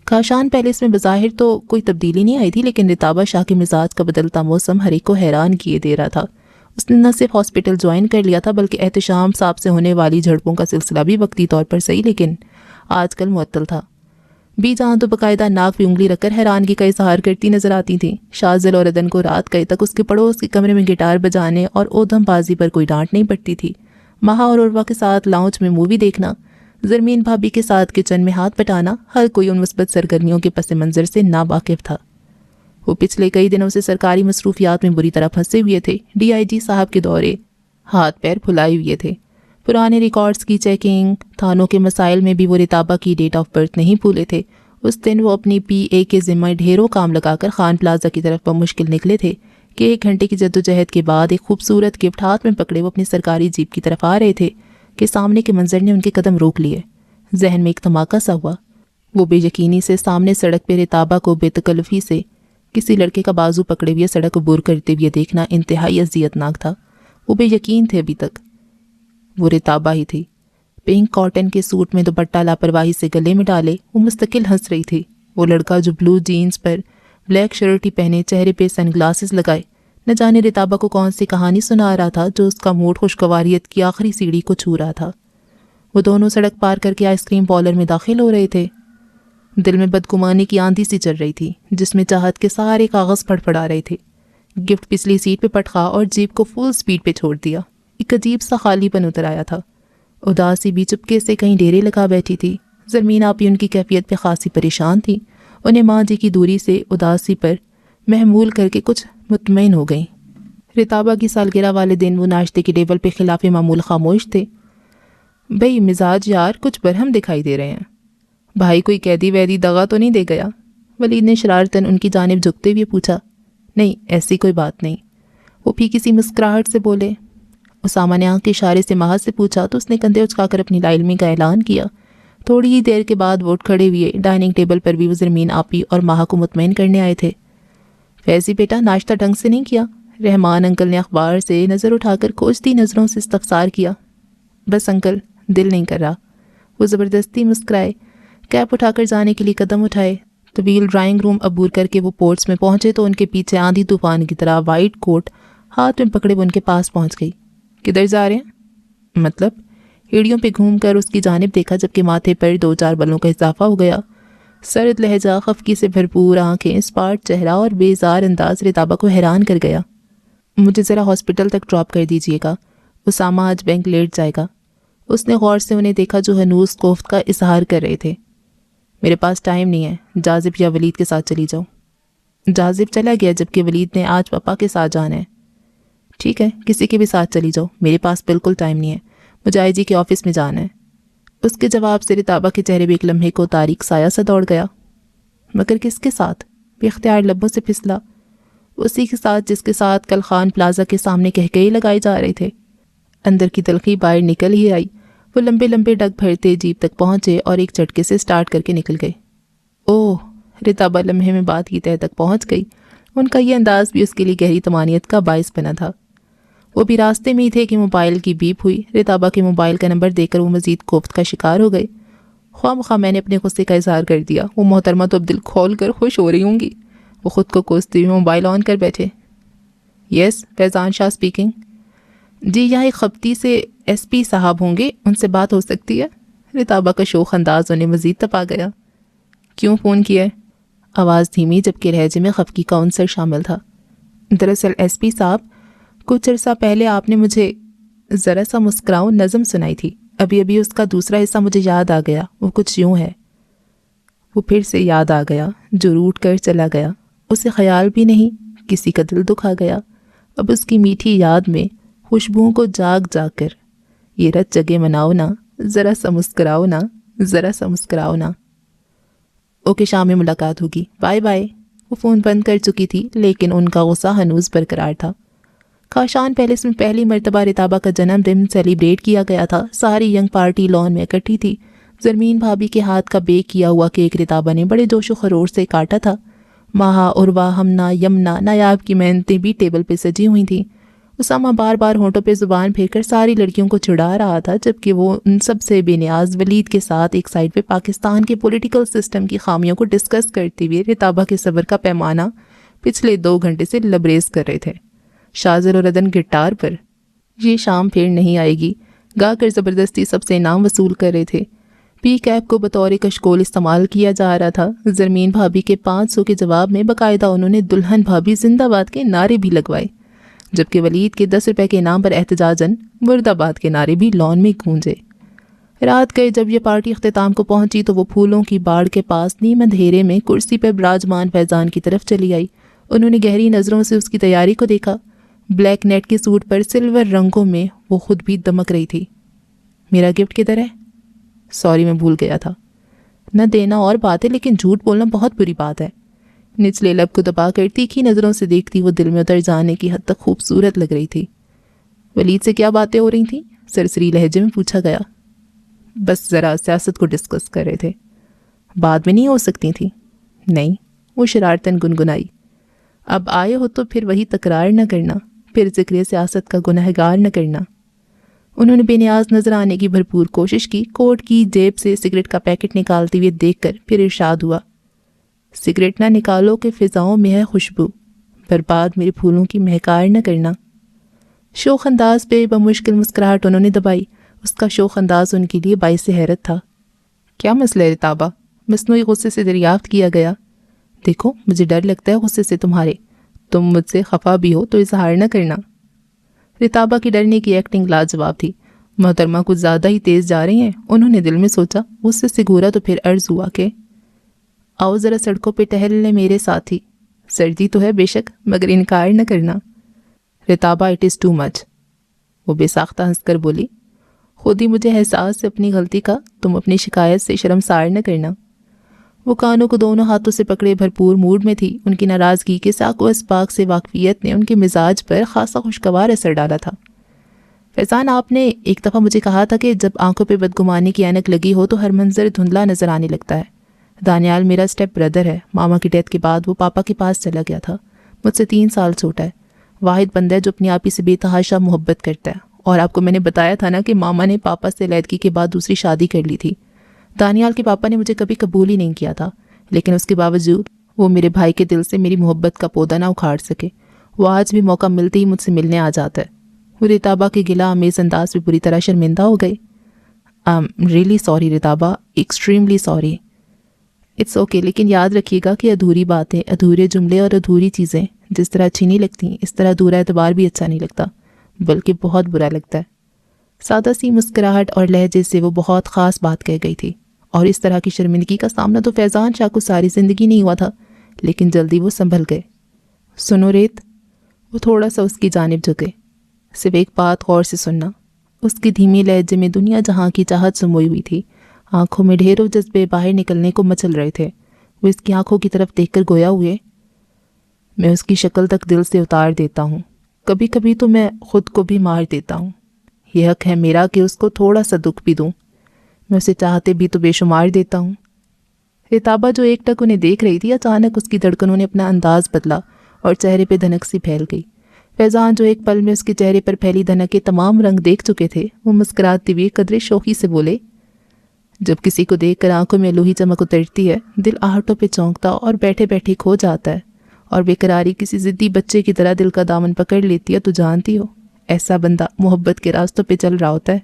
کاشان پیلس میں بظاہر تو کوئی تبدیلی نہیں آئی تھی، لیکن رتابہ شاہ کے مزاج کا بدلتا موسم ہر ایک کو حیران کیے دے رہا تھا۔ اس نے نہ صرف ہاسپٹل جوائن کر لیا تھا بلکہ احتشام صاحب سے ہونے والی جھڑپوں کا سلسلہ بھی وقتی طور پر صحیح لیکن آج کل معطل تھا۔ بی جہاں تو باقاعدہ ناک پہ انگلی رکھ کر حیرانگی کا اظہار کرتی نظر آتی تھیں۔ شاذل اور عدن کو رات گئے تک اس کے پڑوس کے کمرے میں گٹار بجانے اور اودھم بازی پر کوئی ڈانٹ نہیں پڑتی تھی۔ مہا اور عروہ کے ساتھ لاؤنج میں مووی دیکھنا، زرمین بھابھی کے ساتھ کچن میں ہاتھ بٹانا، ہر کوئی ان مثبت سرگرمیوں کے پس منظر سے ناواقف تھا۔ وہ پچھلے کئی دنوں سے سرکاری مصروفیات میں بری طرح پھنسے ہوئے تھے۔ ڈی آئی جی صاحب کے دورے، ہاتھ پیر پھلائے ہوئے تھے، پرانے ریکارڈز کی چیکنگ، تھانوں کے مسائل میں بھی وہ رتابہ کی ڈیٹ آف برتھ نہیں بھولے تھے۔ اس دن وہ اپنی پی اے کے ذمہ ڈھیروں کام لگا کر خان پلازا کی طرف بمشکل نکلے تھے کہ 1 گھنٹے کی جدوجہد کے بعد ایک خوبصورت گفٹ ہاتھ میں پکڑے وہ اپنی سرکاری جیپ کی طرف آ رہے تھے کہ سامنے کے منظر نے ان کے قدم روک لیے۔ ذہن میں ایک دھماکہ سا ہوا۔ وہ بے یقینی سے سامنے سڑک پہ رتابہ کو بے تکلفی سے کسی لڑکے کا بازو پکڑے ہوئے سڑک عبور کرتے ہوئے دیکھنا انتہائی اذیت ناک تھا۔ وہ بے یقین تھے ابھی تک وہ رتابہ ہی تھی۔ پنک کاٹن کے سوٹ میں دوپٹہ لاپرواہی سے گلے میں ڈالے وہ مستقل ہنس رہی تھی۔ وہ لڑکا جو بلو جینز پر بلیک شرٹ ہی پہنے، چہرے پہ سن گلاسز لگائے، نہ جانے رتابہ کو کون سی کہانی سنا رہا تھا جو اس کا موڈ خوشگواریت کی آخری سیڑھی کو چھو رہا تھا۔ وہ دونوں سڑک پار کر کے آئس کریم پارلر میں داخل ہو رہے تھے۔ دل میں بدگمانی کی آندھی سی چل رہی تھی جس میں چاہت کے سارے کاغذ پھڑ پھڑا رہے تھے۔ گفٹ پچھلی سیٹ پہ پٹخا اور جیپ کو فل سپیڈ پہ چھوڑ دیا۔ ایک عجیب سا خالی پن اتر آیا تھا۔ اداسی بھی چپکے سے کہیں ڈیرے لگا بیٹھی تھی۔ زرمین آپی ان کی کیفیت پہ خاصی پریشان تھی۔ انہیں ماں جی کی دوری سے اداسی پر محمول کر کے کچھ مطمئن ہو گئیں۔ رتابہ کی سالگرہ والے دن وہ ناشتے کے ٹیبل پہ خلاف معمول خاموش تھے۔ بھئی مزاج یار کچھ برہم دکھائی دے رہے ہیں۔ بھائی کوئی قیدی ویدی دغا تو نہیں دے گیا؟ ولید نے شرارتاً ان کی جانب جھکتے ہوئے پوچھا۔ نہیں ایسی کوئی بات نہیں، وہ پھیکی سی مسکراہٹ سے بولے۔ اسامہ نے آنکھ کے اشارے سے مہا سے پوچھا تو اس نے کندھے اچکا کر اپنی لاعلمی کا اعلان کیا۔ تھوڑی ہی دیر کے بعد وہ اٹھ کھڑے ہوئے۔ ڈائننگ ٹیبل پر بھی وہ زرمین آپی اور مہا کو مطمئن کرنے آئے تھے۔ فیضی بیٹا ناشتہ ڈھنگ سے نہیں کیا؟ رحمان انکل نے اخبار سے نظر اٹھا کر کھوجتی نظروں سے استفسار کیا۔ بس انکل دل نہیں کر رہا۔ وہ زبردستی مسکرائے، کیپ اٹھا کر جانے کے لیے قدم اٹھائے۔ طویل ڈرائنگ روم عبور کر کے وہ پورٹس میں پہنچے تو ان کے پیچھے آندھی طوفان کی طرح وائٹ کوٹ ہاتھ میں پکڑے وہ ان کے پاس پہنچ گئی۔ کدھر جا رہے ہیں؟ مطلب؟ ہیڑیوں پہ گھوم کر اس کی جانب دیکھا جبکہ ماتھے پر 2-4 بلوں کا اضافہ ہو گیا۔ سرد لہجہ، خفگی سے بھرپور آنکھیں، اسپاٹ چہرہ اور بیزار انداز رتابہ کو حیران کر گیا۔ مجھے ذرا ہاسپٹل تک ڈراپ کر دیجیے گا، اسامہ آج بینک لیٹ جائے گا۔ اس نے غور سے انہیں دیکھا جو ہنوز کوفت کا اظہار کر رہے تھے۔ میرے پاس ٹائم نہیں ہے، جازب یا ولید کے ساتھ چلی جاؤ۔ جازب چلا گیا جبکہ ولید نے آج پاپا کے ساتھ جانا ہے۔ ٹھیک ہے کسی کے بھی ساتھ چلی جاؤ، میرے پاس بالکل ٹائم نہیں ہے، مجھے آئی جی کے آفس میں جانا ہے۔ اس کے جواب سے رتابہ کے چہرے بھی ایک لمحے کو تاریک سایہ سا دوڑ گیا۔ مگر کس کے ساتھ؟ بے اختیار لبوں سے پھسلا۔ اسی کے ساتھ جس کے ساتھ کل خان پلازا کے سامنے کہکہے لگائے جا رہے تھے۔ اندر کی تلخی باہر نکل ہی آئی۔ وہ لمبے لمبے ڈگ بھرتے جیپ تک پہنچے اور ایک جھٹکے سے سٹارٹ کر کے نکل گئے۔ اوہ، رتابہ لمحے میں بات کی تہہ تک پہنچ گئی۔ ان کا یہ انداز بھی اس کے لیے گہری طمانینت کا باعث بنا تھا۔ وہ بھی راستے میں ہی تھے کہ موبائل کی بیپ ہوئی۔ رتابہ کے موبائل کا نمبر دیکھ کر وہ مزید کوفت کا شکار ہو گئے۔ خواہ مخواہ میں نے اپنے غصے کا اظہار کر دیا۔ وہ محترمہ تو اب دل کھول کر خوش ہو رہی ہوں گی۔ وہ خود کو کوستے ہوئے موبائل آن کر بیٹھے۔ یس، فیضان شاہ اسپیکنگ۔ جی یہاں ایک خبتی سے ایس پی صاحب ہوں گے، ان سے بات ہو سکتی ہے؟ رتابہ کا شوخ انداز انہیں مزید تپا گیا۔ کیوں فون کیا ہے؟ آواز دھیمی جبکہ لہجے میں خفگی کا عنصر شامل تھا۔ دراصل ایس پی صاحب، کچھ عرصہ پہلے آپ نے مجھے ذرا سا مسکراؤں نظم سنائی تھی، ابھی ابھی اس کا دوسرا حصہ مجھے یاد آ گیا۔ وہ کچھ یوں ہے۔ وہ پھر سے یاد آ گیا جو روٹ کر چلا گیا۔ اسے خیال بھی نہیں کسی کا دل دکھا گیا۔ اب اس کی میٹھی یاد میں خوشبوؤں کو جاگ جاگ کر یہ رت جگہ مناؤ نا، ذرا سا مسکراؤ نا، ذرا سا مسکراؤ نا۔ اوکے، شام میں ملاقات ہوگی، بائے بائے۔ وہ فون بند کر چکی تھی لیکن ان کا غصہ ہنوز برقرار تھا۔ کاشان پیلس میں پہلی مرتبہ رتابہ کا جنم دن سیلیبریٹ کیا گیا تھا۔ ساری ینگ پارٹی لان میں اکٹھی تھی۔ زرمین بھابی کے ہاتھ کا بیک کیا ہوا کیک رتابہ نے بڑے جوش و خروش سے کاٹا تھا۔ ماہا، عروہ، ہمنا، یمنا، نایاب کی محنتیں بھی ٹیبل پہ سجی ہوئی تھیں۔ اسامہ بار بار ہونٹوں پہ زبان پھیر کر ساری لڑکیوں کو چڑھا رہا تھا، جبکہ وہ ان سب سے بے نیاز ولید کے ساتھ ایک سائڈ پہ پاکستان کے پولیٹیکل سسٹم کی خامیوں کو ڈسکس کرتے ہوئے رتابہ کے صبر کا پیمانہ پچھلے 2 گھنٹے سے لبریز کر رہے تھے۔ شاذر اور ردن گٹار پر یہ شام پھر نہیں آئے گی گا کر زبردستی سب سے انعام وصول کر رہے تھے۔ پی کیپ کو بطور کشکول استعمال کیا جا رہا تھا۔ زرمین بھابی کے 500 کے جواب میں باقاعدہ انہوں نے دلہن بھابی زندہ باد کے نعرے بھی لگوائے، جبکہ ولید کے 10 روپے کے انعام پر احتجاجاً مرد آباد کے نعرے بھی لان میں گونجے۔ رات گئے جب یہ پارٹی اختتام کو پہنچی تو وہ پھولوں کی باڑ کے پاس نیم اندھیرے میں کرسی پر براجمان فیضان کی طرف چلی آئی۔ انہوں نے گہری نظروں سے اس کی تیاری کو دیکھا۔ بلیک نیٹ کے سوٹ پر سلور رنگوں میں وہ خود بھی دمک رہی تھی۔ میرا گفٹ کدھر ہے؟ سوری، میں بھول گیا تھا۔ نہ دینا اور بات ہے لیکن جھوٹ بولنا بہت بری بات ہے۔ نچلے لب کو دبا کر تیکھی نظروں سے دیکھتی وہ دل میں اتر جانے کی حد تک خوبصورت لگ رہی تھی۔ ولید سے کیا باتیں ہو رہی تھیں؟ سرسری لہجے میں پوچھا گیا۔ بس ذرا سیاست کو ڈسکس کر رہے تھے۔ بعد میں نہیں ہو سکتی تھیں؟ نہیں، وہ شرارتاً گنگنائی۔ اب آئے ہو تو پھر وہی تکرار نہ کرنا، پھر ذکر سیاست کا گنہگار نہ کرنا۔ انہوں نے بے نیاز نظر آنے کی بھرپور کوشش کی۔ کوٹ کی جیب سے سگریٹ کا پیکٹ نکالتے ہوئے دیکھ کر پھر ارشاد ہوا، سگریٹ نہ نکالو کہ فضاؤں میں ہے خوشبو، برباد میرے پھولوں کی مہکار نہ کرنا۔ شوخ انداز پہ بمشکل مسکراہٹ انہوں نے دبائی۔ اس کا شوخ انداز ان کے لیے باعث حیرت تھا۔ کیا مسئلہ ہے رتابہ؟ مصنوعی غصے سے دریافت کیا گیا۔ دیکھو، مجھے ڈر لگتا ہے غصے سے تمہارے، تم مجھ سے خفا بھی ہو تو اظہار نہ کرنا۔ رتابہ کی ڈرنے کی ایکٹنگ لاجواب تھی۔ محترمہ کچھ زیادہ ہی تیز جا رہی ہیں، انہوں نے دل میں سوچا۔ غصے سے گھورا تو پھر عرض ہوا کہ آؤ ذرا سڑکوں پہ ٹہل لیں میرے ساتھ ہی، سردی تو ہے بے شک مگر انکار نہ کرنا۔ رتابہ اٹ از ٹو مچ، وہ بے ساختہ ہنس کر بولی۔ خود ہی مجھے احساس ہے اپنی غلطی کا، تم اپنی شکایت سے شرمسار نہ کرنا۔ وہ کانوں کو دونوں ہاتھوں سے پکڑے بھرپور موڈ میں تھی۔ ان کی ناراضگی کے ساق و اسباق سے واقفیت نے ان کے مزاج پر خاصا خوشگوار اثر ڈالا تھا۔ فیضان، آپ نے ایک دفعہ مجھے کہا تھا کہ جب آنکھوں پہ بدگمانی کی اینک لگی ہو تو ہر منظر دھندلا نظر آنے لگتا ہے۔ دانیال میرا اسٹیپ بردر ہے۔ ماما کی ڈیتھ کے بعد وہ پاپا کے پاس چلا گیا تھا۔ مجھ سے 3 سال چھوٹا ہے۔ واحد بندہ ہے جو اپنی آپی سے بے تحاشا محبت کرتا ہے۔ اور آپ کو میں نے بتایا تھا نا کہ ماما نے پاپا سے علیحدگی کے بعد دوسری شادی کر لی تھی۔ دانیال کے پاپا نے مجھے کبھی قبول ہی نہیں کیا تھا، لیکن اس کے باوجود وہ میرے بھائی کے دل سے میری محبت کا پودا نہ اکھاڑ سکے۔ وہ آج بھی موقع ملتے ہی مجھ سے ملنے آ جاتا ہے۔ وہ رتابہ کے گلہ آمیز انداز پہ بری طرح شرمندہ ہو گئی۔ Really sorry Ratabah, extremely sorry. It's okay, لیکن یاد رکھیے گا کہ ادھوری باتیں، ادھورے جملے اور ادھوری چیزیں جس طرح اچھی نہیں لگتی، اس طرح ادھورا اعتبار بھی اچھا نہیں لگتا، بلکہ بہت برا لگتا ہے۔ سادہ سی مسکراہٹ اور لہجے سے وہ بہت خاص بات کہہ گئی تھی، اور اس طرح کی شرمندگی کا سامنا تو فیضان شاہ کو ساری زندگی نہیں ہوا تھا، لیکن جلدی وہ سنبھل گئے۔ سنو ریت، وہ تھوڑا سا اس کی جانب جھکے۔ صرف ایک بات غور سے سننا۔ اس کی دھیمی لہجے میں دنیا جہاں کی چاہت سموئی ہوئی تھی، آنکھوں میں ڈھیروں جذبے باہر نکلنے کو مچل رہے تھے۔ وہ اس کی آنکھوں کی طرف دیکھ کر گویا ہوئے، میں اس کی شکل تک دل سے اتار دیتا ہوں، کبھی کبھی تو میں خود کو بھی مار دیتا ہوں۔ یہ حق ہے میرا کہ اس کو تھوڑا سا دکھ بھی دوں، میں اسے چاہتے بھی تو بے شمار دیتا ہوں۔ رتابہ جو ایک ٹک انہیں دیکھ رہی تھی، اچانک اس کی دھڑکنوں نے اپنا انداز بدلا اور چہرے پہ دھنک سی پھیل گئی۔ فیضان جو ایک پل میں اس کے چہرے پر پھیلی دھنک کے تمام رنگ دیکھ چکے تھے، وہ مسکراتے ہوئے قدرے شوخی سے بولے، جب کسی کو دیکھ کر آنکھوں میں لوہی چمک اترتی ہے، دل آہٹوں پہ چونکتا اور بیٹھے بیٹھے کھو جاتا ہے، اور بےقراری کسی ضدی بچے کی طرح دل کا دامن پکڑ لیتی ہے، تو جانتی ہو ایسا بندہ محبت کے راستوں پہ چل رہا ہوتا ہے۔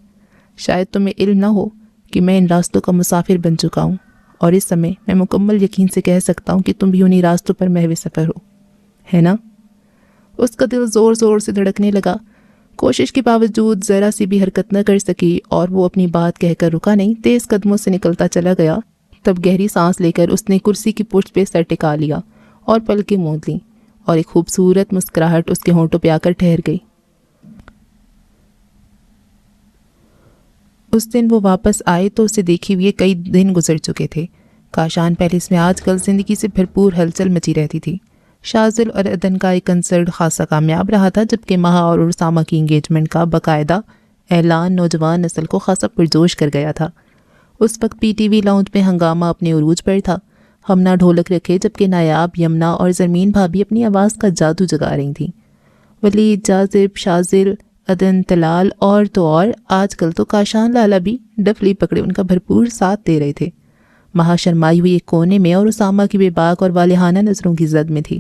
شاید تمہیں علم نہ ہو کہ میں ان راستوں کا مسافر بن چکا ہوں، اور اس سمے میں مکمل یقین سے کہہ سکتا ہوں کہ تم بھی انہی راستوں پر محو سفر ہو، ہے نا؟ اس کا دل زور زور سے دھڑکنے لگا۔ کوشش کے باوجود ذرا سی بھی حرکت نہ کر سکی، اور وہ اپنی بات کہہ کر رکا نہیں، تیز قدموں سے نکلتا چلا گیا۔ تب گہری سانس لے کر اس نے کرسی کی پشت پہ سر ٹکا لیا اور پلکیں موند لیں، اور ایک خوبصورت مسکراہٹ اس کے ہونٹوں پہ آ کر ٹھہر گئی۔ اس دن وہ واپس آئے تو اسے دیکھے ہوئے کئی دن گزر چکے تھے۔ کاشان پیلس میں آج کل زندگی سے بھرپور ہلچل مچی رہتی تھی۔ شاذل اور عدن کا ایک کنسرٹ خاصا کامیاب رہا تھا، جبکہ مہا اور اسامہ کی انگیجمنٹ کا باقاعدہ اعلان نوجوان نسل کو خاصا پرجوش کر گیا تھا۔ اس وقت پی ٹی وی لاؤنج میں ہنگامہ اپنے عروج پر تھا۔ ہمنا ڈھولک رکھے، جبکہ نایاب، یمنا اور زرمین بھابھی اپنی آواز کا جادو جگا رہی تھیں۔ ولید، جاذب، شاذل، عدن، طلال اور تو اور آج کل تو کاشان لالا بھی ڈفلی پکڑے ان کا بھرپور ساتھ دے رہے تھے۔ مہا شرمائی ہوئی ایک کونے میں اور اسامہ کی بے باک اور والہانہ نظروں کی زد میں تھی۔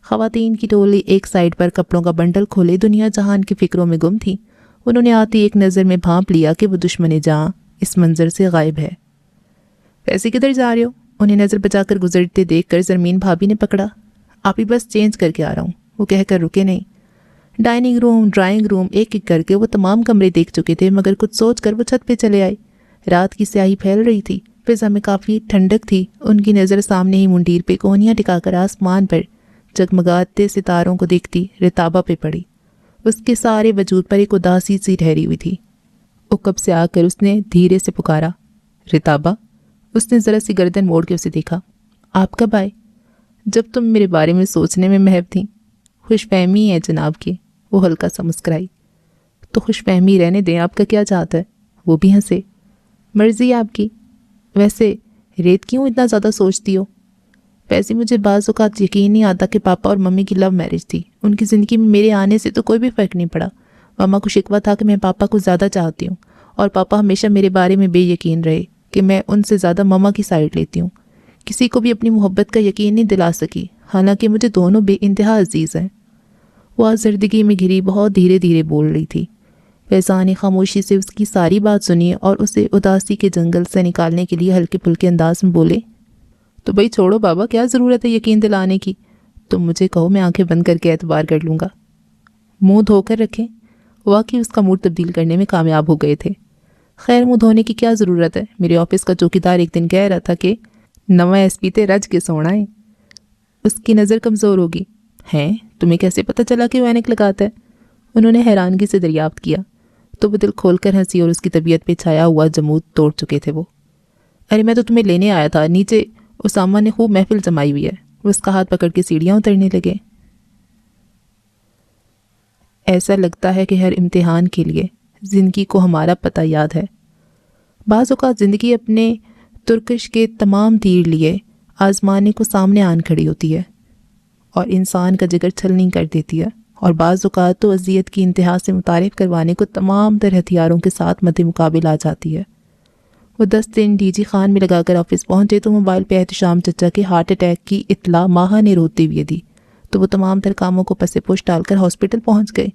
خواتین کی ٹولی ایک سائڈ پر کپڑوں کا بنڈل کھولے دنیا جہان کی فکروں میں گم تھی۔ انہوں نے آتی ایک نظر میں بھانپ لیا کہ وہ دشمن جاں اس منظر سے غائب ہے۔ ویسے کدھر جا رہے ہو؟ انہیں نظر بچا کر گزرتے دیکھ کر زرمین بھابھی نے پکڑا۔ آپ ہی بس چینج کر کے آ رہا ہوں، وہ کہہ کر رکے نہیں۔ ڈائننگ روم، ڈرائنگ روم، ایک ایک کر کے وہ تمام کمرے دیکھ چکے تھے، مگر کچھ سوچ کر وہ چھت پہ چلے آئے۔ رات کی سیاہی پھیل رہی تھی، فضا میں کافی ٹھنڈک تھی۔ ان کی نظر سامنے ہی منڈیر پہ کونیاں ٹکا کر آسمان پر جگمگاتے ستاروں کو دیکھتی رتابہ پہ پڑی۔ اس کے سارے وجود پر ایک اداسی سی ٹھہری ہوئی تھی۔ اکب سے آ کر اس نے دھیرے سے پکارا، رتابہ۔ اس نے ذرا سی گردن موڑ کے اسے دیکھا۔ آپ کب آئے؟ جب تم میرے بارے میں سوچنے میں محو تھیں۔ خوش فہمی ہے جناب کی، وہ ہلکا سا مسکرائی۔ تو خوش فہمی رہنے دیں، آپ کا کیا چاہتا ہے؟ وہ بھی ہنسے۔ مرضی آپ کی۔ ویسے ریت کیوں اتنا زیادہ سوچتی ہو؟ ویسے مجھے بعض اوقات یقین نہیں آتا کہ پاپا اور ممی کی لو میرج تھی۔ ان کی زندگی میں میرے آنے سے تو کوئی بھی فرق نہیں پڑا۔ ماما کو شکوہ تھا کہ میں پاپا کو زیادہ چاہتی ہوں، اور پاپا ہمیشہ میرے بارے میں بے یقین رہے کہ میں ان سے زیادہ ماما کی سائڈ لیتی ہوں۔ کسی کو بھی اپنی محبت کا یقین نہیں دلا سکی، حالانکہ مجھے دونوں بے انتہا عزیز ہیں۔ وہ آزردگی میں گھری بہت دھیرے دھیرے بول رہی تھی۔ فیضان نے خاموشی سے اس کی ساری بات سنی اور اسے اداسی کے جنگل سے نکالنے کے لیے ہلکے پھلکے انداز میں بولے، تو بھائی چھوڑو بابا، کیا ضرورت ہے یقین دلانے کی؟ تم مجھے کہو، میں آنکھیں بند کر کے اعتبار کر لوں گا۔ منہ دھو کر رکھیں۔ واقعی اس کا موڈ تبدیل کرنے میں کامیاب ہو گئے تھے۔ خیر، منہ دھونے کی کیا ضرورت ہے؟ میرے آفس کا چوکیدار ایک دن کہہ رہا تھا کہ نواں ایس پی تے رج کے سونا ہے۔ اس کی نظر کمزور ہوگی۔ ہیں؟ تمہیں کیسے پتہ چلا کہ وہ اینک لگاتا ہے؟ انہوں نے حیرانگی سے دریافت کیا تو وہ دل کھول کر ہنسی اور اس کی طبیعت پہ چھایا ہوا جمود توڑ چکے تھے وہ۔ ارے میں تو تمہیں لینے آیا تھا، نیچے اسامہ نے خوب محفل جمائی ہوئی ہے۔ وہ اس کا ہاتھ پکڑ کے سیڑھیاں اترنے لگے۔ ایسا لگتا ہے کہ ہر امتحان کے لیے زندگی کو ہمارا پتہ یاد ہے۔ بعض اوقات زندگی اپنے ترکش کے تمام تیر لیے آزمانے کو سامنے آن کھڑی ہوتی ہے اور انسان کا جگر چھلنی کر دیتی ہے، اور بعض اوقات تو اذیت کی انتہا سے متعارف کروانے کو تمام تر ہتھیاروں کے ساتھ مد مقابل آ جاتی ہے۔ وہ 10 دن ڈی جی خان میں لگا کر آفس پہنچے تو موبائل پہ احتشام چچا کے ہارٹ اٹیک کی اطلاع ماہا نے روتے ہوئے دی تو وہ تمام تر کاموں کو پس پش ڈال کر ہاسپٹل پہنچ گئے۔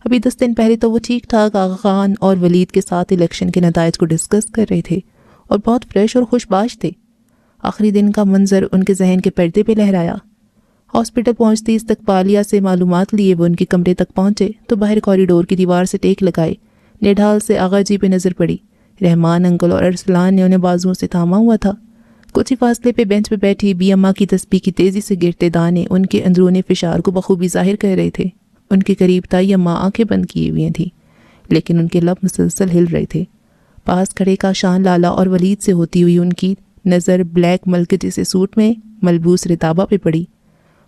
ابھی 10 دن پہلے تو وہ ٹھیک ٹھاک آغا خان اور ولید کے ساتھ الیکشن کے نتائج کو ڈسکس کر رہے تھے اور بہت فریش اور خوش باش تھے۔ آخری دن کا منظر ان کے ذہن کے پردے پہ لہرایا۔ ہاسپٹل پہنچتے استقبالیہ سے معلومات لیے وہ ان کے کمرے تک پہنچے تو باہر کوریڈور کی دیوار سے ٹیک لگائے نڈھال سے آغا جی پہ نظر پڑی۔ رحمان انکل اور ارسلان نے انہیں بازوؤں سے تھاما ہوا تھا۔ کچھ ہی فاصلے پہ بینچ پہ بیٹھی بی اماں کی تسبیح کی تیزی سے گرتے دانے ان کے اندرونی فشار کو بخوبی ظاہر کر رہے تھے۔ ان کے قریب تائی اماں آنکھیں بند کیے ہوئے تھیں، لیکن ان کے لب مسلسل ہل رہے تھے۔ پاس کھڑے کاشان لالا اور ولید سے ہوتی ہوئی ان کی نظر بلیک ملک جیسے سوٹ میں ملبوس رتابہ پہ پڑی۔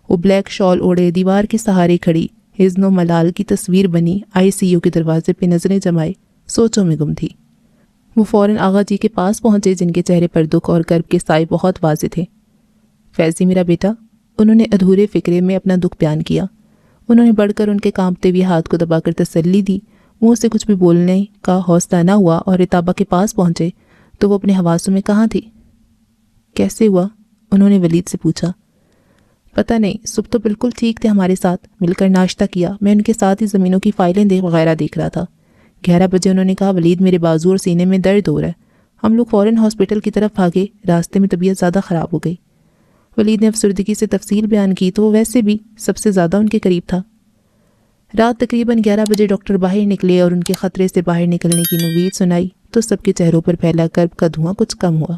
وہ بلیک شال اوڑے دیوار کے سہارے کھڑی حزن و ملال کی تصویر بنی آئی سی یو کے دروازے پہ نظریں جمائے سوچوں میں گم تھی۔ وہ فوراً آغا جی کے پاس پہنچے جن کے چہرے پر دکھ اور کرب کے سائے بہت واضح تھے۔ فیضی میرا بیٹا، انہوں نے ادھورے فکرے میں اپنا دکھ بیان کیا۔ انہوں نے بڑھ کر ان کے کانپتے ہوئے ہاتھ کو دبا کر تسلی دی۔ منہ سے کچھ بھی بولنے کا حوصلہ نہ ہوا اور رتابہ کے پاس پہنچے تو وہ اپنے حواسوں میں کہاں تھی۔ کیسے ہوا؟ انہوں نے ولید سے پوچھا۔ پتہ نہیں، صبح تو بالکل ٹھیک تھے ہمارے ساتھ، مل کر ناشتہ کیا، میں ان کے ساتھ ہی زمینوں کی فائلیں وغیرہ دیکھ رہا تھا۔ 11 بجے انہوں نے کہا ولید میرے بازو اور سینے میں درد ہو رہا ہے۔ ہم لوگ فوراً ہاسپٹل کی طرف بھاگے، راستے میں طبیعت زیادہ خراب ہو گئی۔ ولید نے افسردگی سے تفصیل بیان کی تو وہ ویسے بھی سب سے زیادہ ان کے قریب تھا۔ رات تقریباً 11 بجے ڈاکٹر باہر نکلے اور ان کے خطرے سے باہر نکلنے کی نوید سنائی تو سب کے چہروں پر پھیلا کرب کا دھواں کچھ کم ہوا۔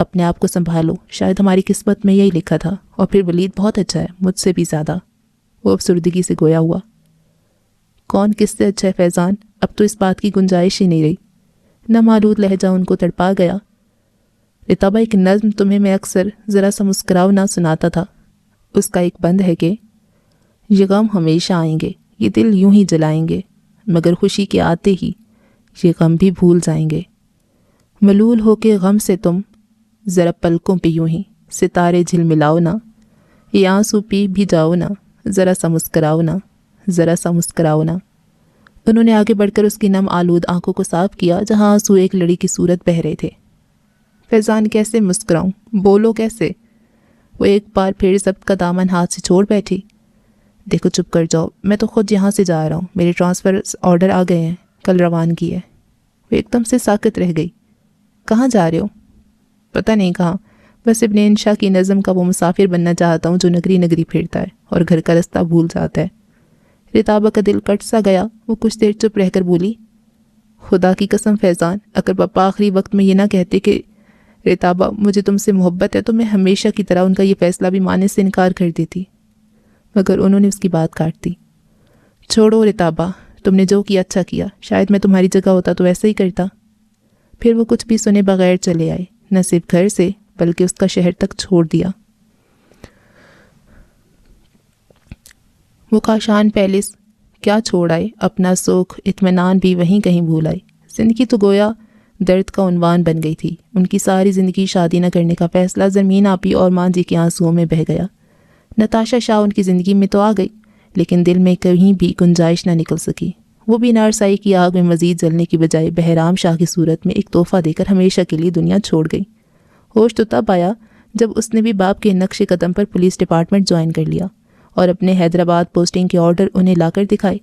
اپنے آپ کو سنبھالو، شاید ہماری قسمت میں یہی لکھا تھا، اور پھر ولید بہت اچھا ہے، مجھ سے بھی زیادہ۔ وہ افسردگی سے گویا ہوا۔ کون کس سے اچھا ہے فیضان؟ اب تو اس بات کی گنجائش ہی نہیں رہی۔ نامعلوم لہجہ ان کو تڑپا گیا۔ رتابہ، ایک نظم تمہیں میں اکثر ذرا سا مسکراؤ نہ سناتا تھا، اس کا ایک بند ہے کہ یہ غم ہمیشہ آئیں گے، یہ دل یوں ہی جلائیں گے، مگر خوشی کے آتے ہی یہ غم بھی بھول جائیں گے۔ ملول ہو کے غم سے تم ذرا پلکوں پہ یوں ہی ستارے جھلملاؤ نا، یہ آنسو پی بھی جاؤ نا، ذرا سا مسکراؤ نا، ذرا سا مسکراؤ نا۔ انہوں نے آگے بڑھ کر اس کی نم آلود آنکھوں کو صاف کیا جہاں آنسو ایک لڑی کی صورت بہہ رہے تھے۔ فیضان، کیسے مسکراؤں؟ بولو کیسے؟ وہ ایک بار پھر ضبط کا دامن ہاتھ سے چھوڑ بیٹھی۔ دیکھو چپ کر جاؤ، میں تو خود یہاں سے جا رہا ہوں، میرے ٹرانسفر آرڈر آ گئے ہیں، کل روانگی ہے۔ وہ ایک دم سے ساکت رہ گئی۔ کہاں جا رہے ہو؟ پتہ نہیں کہاں، بس ابن انشا کی نظم کا وہ مسافر بننا چاہتا ہوں جو نگری نگری پھرتا ہے اور گھر کا رستہ بھول جاتا ہے۔ رتابہ کا دل کٹ سا گیا۔ وہ کچھ دیر چپ رہ کر بولی، خدا کی قسم فیضان، اگر پاپا آخری وقت میں یہ نہ کہتے کہ رتابہ مجھے تم سے محبت ہے تو میں ہمیشہ کی طرح ان کا یہ فیصلہ بھی ماننے سے انکار کر دیتی، مگر انہوں نے اس کی بات کاٹ دی۔ چھوڑو رتابہ، تم نے جو کیا اچھا کیا، شاید میں تمہاری جگہ ہوتا تو ایسا ہی کرتا۔ پھر وہ کچھ بھی سنے بغیر چلے آئے، نہ صرف گھر سے بلکہ اس کا شہر تک چھوڑ دیا۔ وہ کاشان پیلس کیا چھوڑ آئے، اپنا سوکھ اطمینان بھی وہیں کہیں بھول آئے۔ زندگی تو گویا درد کا عنوان بن گئی تھی۔ ان کی ساری زندگی شادی نہ کرنے کا فیصلہ زمین آپی اور ماں جی کے آنسوؤں میں بہہ گیا۔ نتاشا شاہ ان کی زندگی میں تو آ گئی، لیکن دل میں کہیں بھی گنجائش نہ نکل سکی۔ وہ بھی نارسائی کی آگ میں مزید جلنے کی بجائے بہرام شاہ کی صورت میں ایک تحفہ دے کر ہمیشہ کے لیے دنیا چھوڑ گئی۔ ہوش تو تب آیا جب اس نے بھی باپ کے نقش قدم پر پولیس ڈپارٹمنٹ جوائن کر لیا اور اپنے حیدرآباد پوسٹنگ کے آرڈر انہیں لا کر دکھائے۔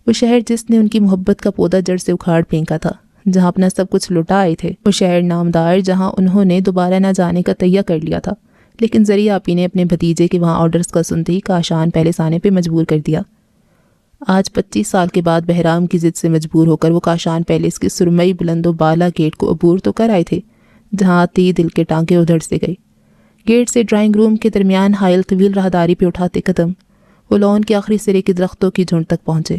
وہ شہر جس نے ان کی محبت کا پودا جڑ سے اکھاڑ پھینکا تھا، جہاں اپنا سب کچھ لٹا آئے تھے، وہ شہر نامدار جہاں انہوں نے دوبارہ نہ جانے کا تیہ کر لیا تھا، لیکن ذریعہ آپی نے اپنے بھتیجے کے وہاں آرڈرز کا سنتے ہی کاشان پیلس آنے پہ مجبور کر دیا۔ آج 25 سال کے بعد بہرام کی ضد سے مجبور ہو کر وہ کاشان پیلس کے سرمئی بلند و بالا گیٹ کو عبور تو کر آئے تھے، جہاں آتے ہی دل کے ٹانکے ادھڑ سے گئے۔ گیٹ سے ڈرائنگ روم کے درمیان حائل طویل راہداری پہ اٹھاتے قدم وہ لان کے آخری سرے کے درختوں کی جھنڈ تک پہنچے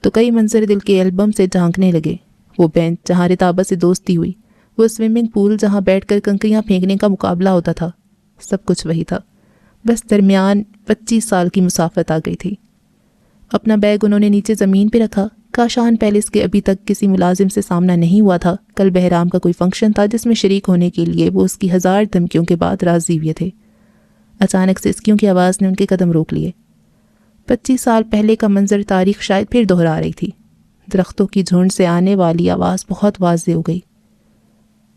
تو کئی منظر دل کے البم سے جھانکنے لگے۔ وہ بینچ جہاں رتابہ سے دوستی ہوئی، وہ سوئمنگ پول جہاں بیٹھ کر کنکریاں پھینکنے کا مقابلہ ہوتا تھا، سب کچھ وہی تھا، بس درمیان 25 سال کی مسافت آ گئی تھی۔ اپنا بیگ انہوں نے نیچے زمین پہ رکھا۔ کاشان پیلس کے ابھی تک کسی ملازم سے سامنا نہیں ہوا تھا۔ کل بہرام کا کوئی فنکشن تھا جس میں شریک ہونے کے لیے وہ اس کی 1000 دھمکیوں کے بعد راضی ہوئے تھے۔ اچانک سسکیوں کی آواز نے ان کے قدم روک لیے۔ 25 سال پہلے کا منظر تاریخ شاید پھر دہرا رہی تھی۔ درختوں کی جھنڈ سے آنے والی آواز بہت واضح ہو گئی۔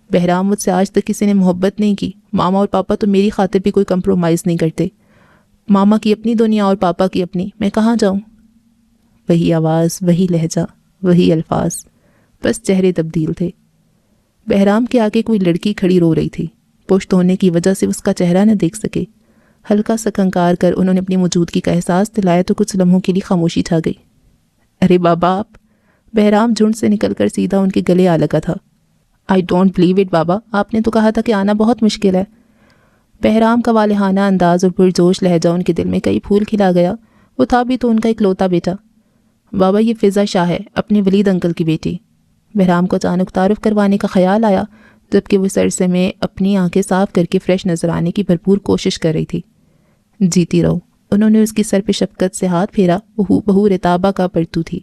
بہرام، مجھ سے آج تک کسی نے محبت نہیں کی۔ ماما اور پاپا تو میری خاطر بھی کوئی کمپرومائز نہیں کرتے۔ ماما کی اپنی دنیا اور پاپا کی اپنی، میں کہاں جاؤں؟ وہی آواز، وہی لہجہ، وہی الفاظ، بس چہرے تبدیل تھے۔ بہرام کے آگے کوئی لڑکی کھڑی رو رہی تھی۔ پشت ہونے کی وجہ سے اس کا چہرہ نہ دیکھ سکے۔ ہلکا سا کنکار کر انہوں نے اپنی موجودگی کا احساس دلایا تو کچھ لمحوں کے لیے خاموشی چھا گئی۔ ارے بابا آپ! بہرام جھنڈ سے نکل کر سیدھا ان کے گلے آ لگا تھا۔ آئی ڈونٹ بلیو اٹ بابا، آپ نے تو کہا تھا کہ آنا بہت مشکل ہے۔ بہرام کا والہانہ انداز اور پرجوش لہجہ ان کے دل میں کئی پھول کھلا گیا۔ وہ تھا بھی تو ان کا اکلوتا بیٹا۔ بابا، یہ فضا شاہ ہے، اپنے ولید انکل کی بیٹی۔ بہرام کو اچانک تعارف کروانے کا خیال آیا، جبکہ وہ سرسے میں اپنی آنکھیں صاف کر کے فریش نظر آنے کی بھرپور کوشش کر رہی تھی۔ جیتی رہو۔ انہوں نے اس کی سر پہ شفقت سے ہاتھ پھیرا۔ وہ بہو رتابہ کا پرتو تھی۔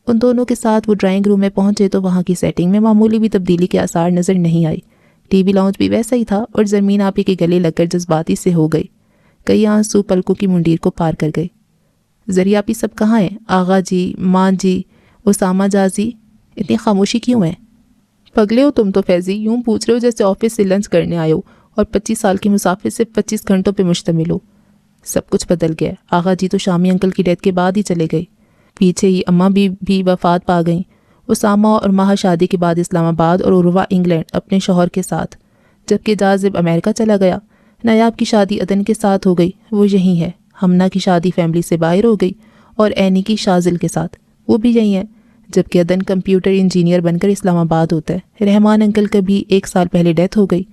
ان دونوں کے ساتھ وہ ڈرائنگ روم میں پہنچے تو وہاں کی سیٹنگ میں معمولی بھی تبدیلی کے آثار نظر نہیں آئی۔ ٹی وی لاؤنج بھی ویسا ہی تھا اور زمین آپی کے گلے لگ کر جذباتی سے ہو گئی۔ کئی آنسو پلکوں کی منڈیر کو پار کر گئے۔ ذریعہ آپی سب کہاں ہیں؟ آغا جی، ماں جی، اسامہ جازی، اتنی خاموشی کیوں ہے؟ پگلے ہو تم تو فیضی، یوں پوچھ رہے ہو جیسے آفس سے لنچ کرنے آئے ہو اور 25 سال کی مسافر صرف 25 گھنٹوں پہ مشتمل ہو۔ سب کچھ بدل گیا۔ آغا جی تو شامی انکل کی ڈیتھ کے بعد ہی چلے گئے، پیچھے ہی اماں بھی وفات پا گئیں۔ اسامہ اور ماہا شادی کے بعد اسلام آباد اور عروہ انگلینڈ اپنے شوہر کے ساتھ، جبکہ جازب امریکہ چلا گیا۔ نیاب کی شادی عدن کے ساتھ ہو گئی، وہ یہی ہے۔ ہمنا کی شادی فیملی سے باہر ہو گئی اور عینی کی شازل کے ساتھ، وہ بھی یہی ہے، جبکہ عدن کمپیوٹر انجینئر بن کر اسلام آباد ہوتا ہے۔ رحمان انکل کا بھی 1 سال پہلے ڈیتھ ہو گئی۔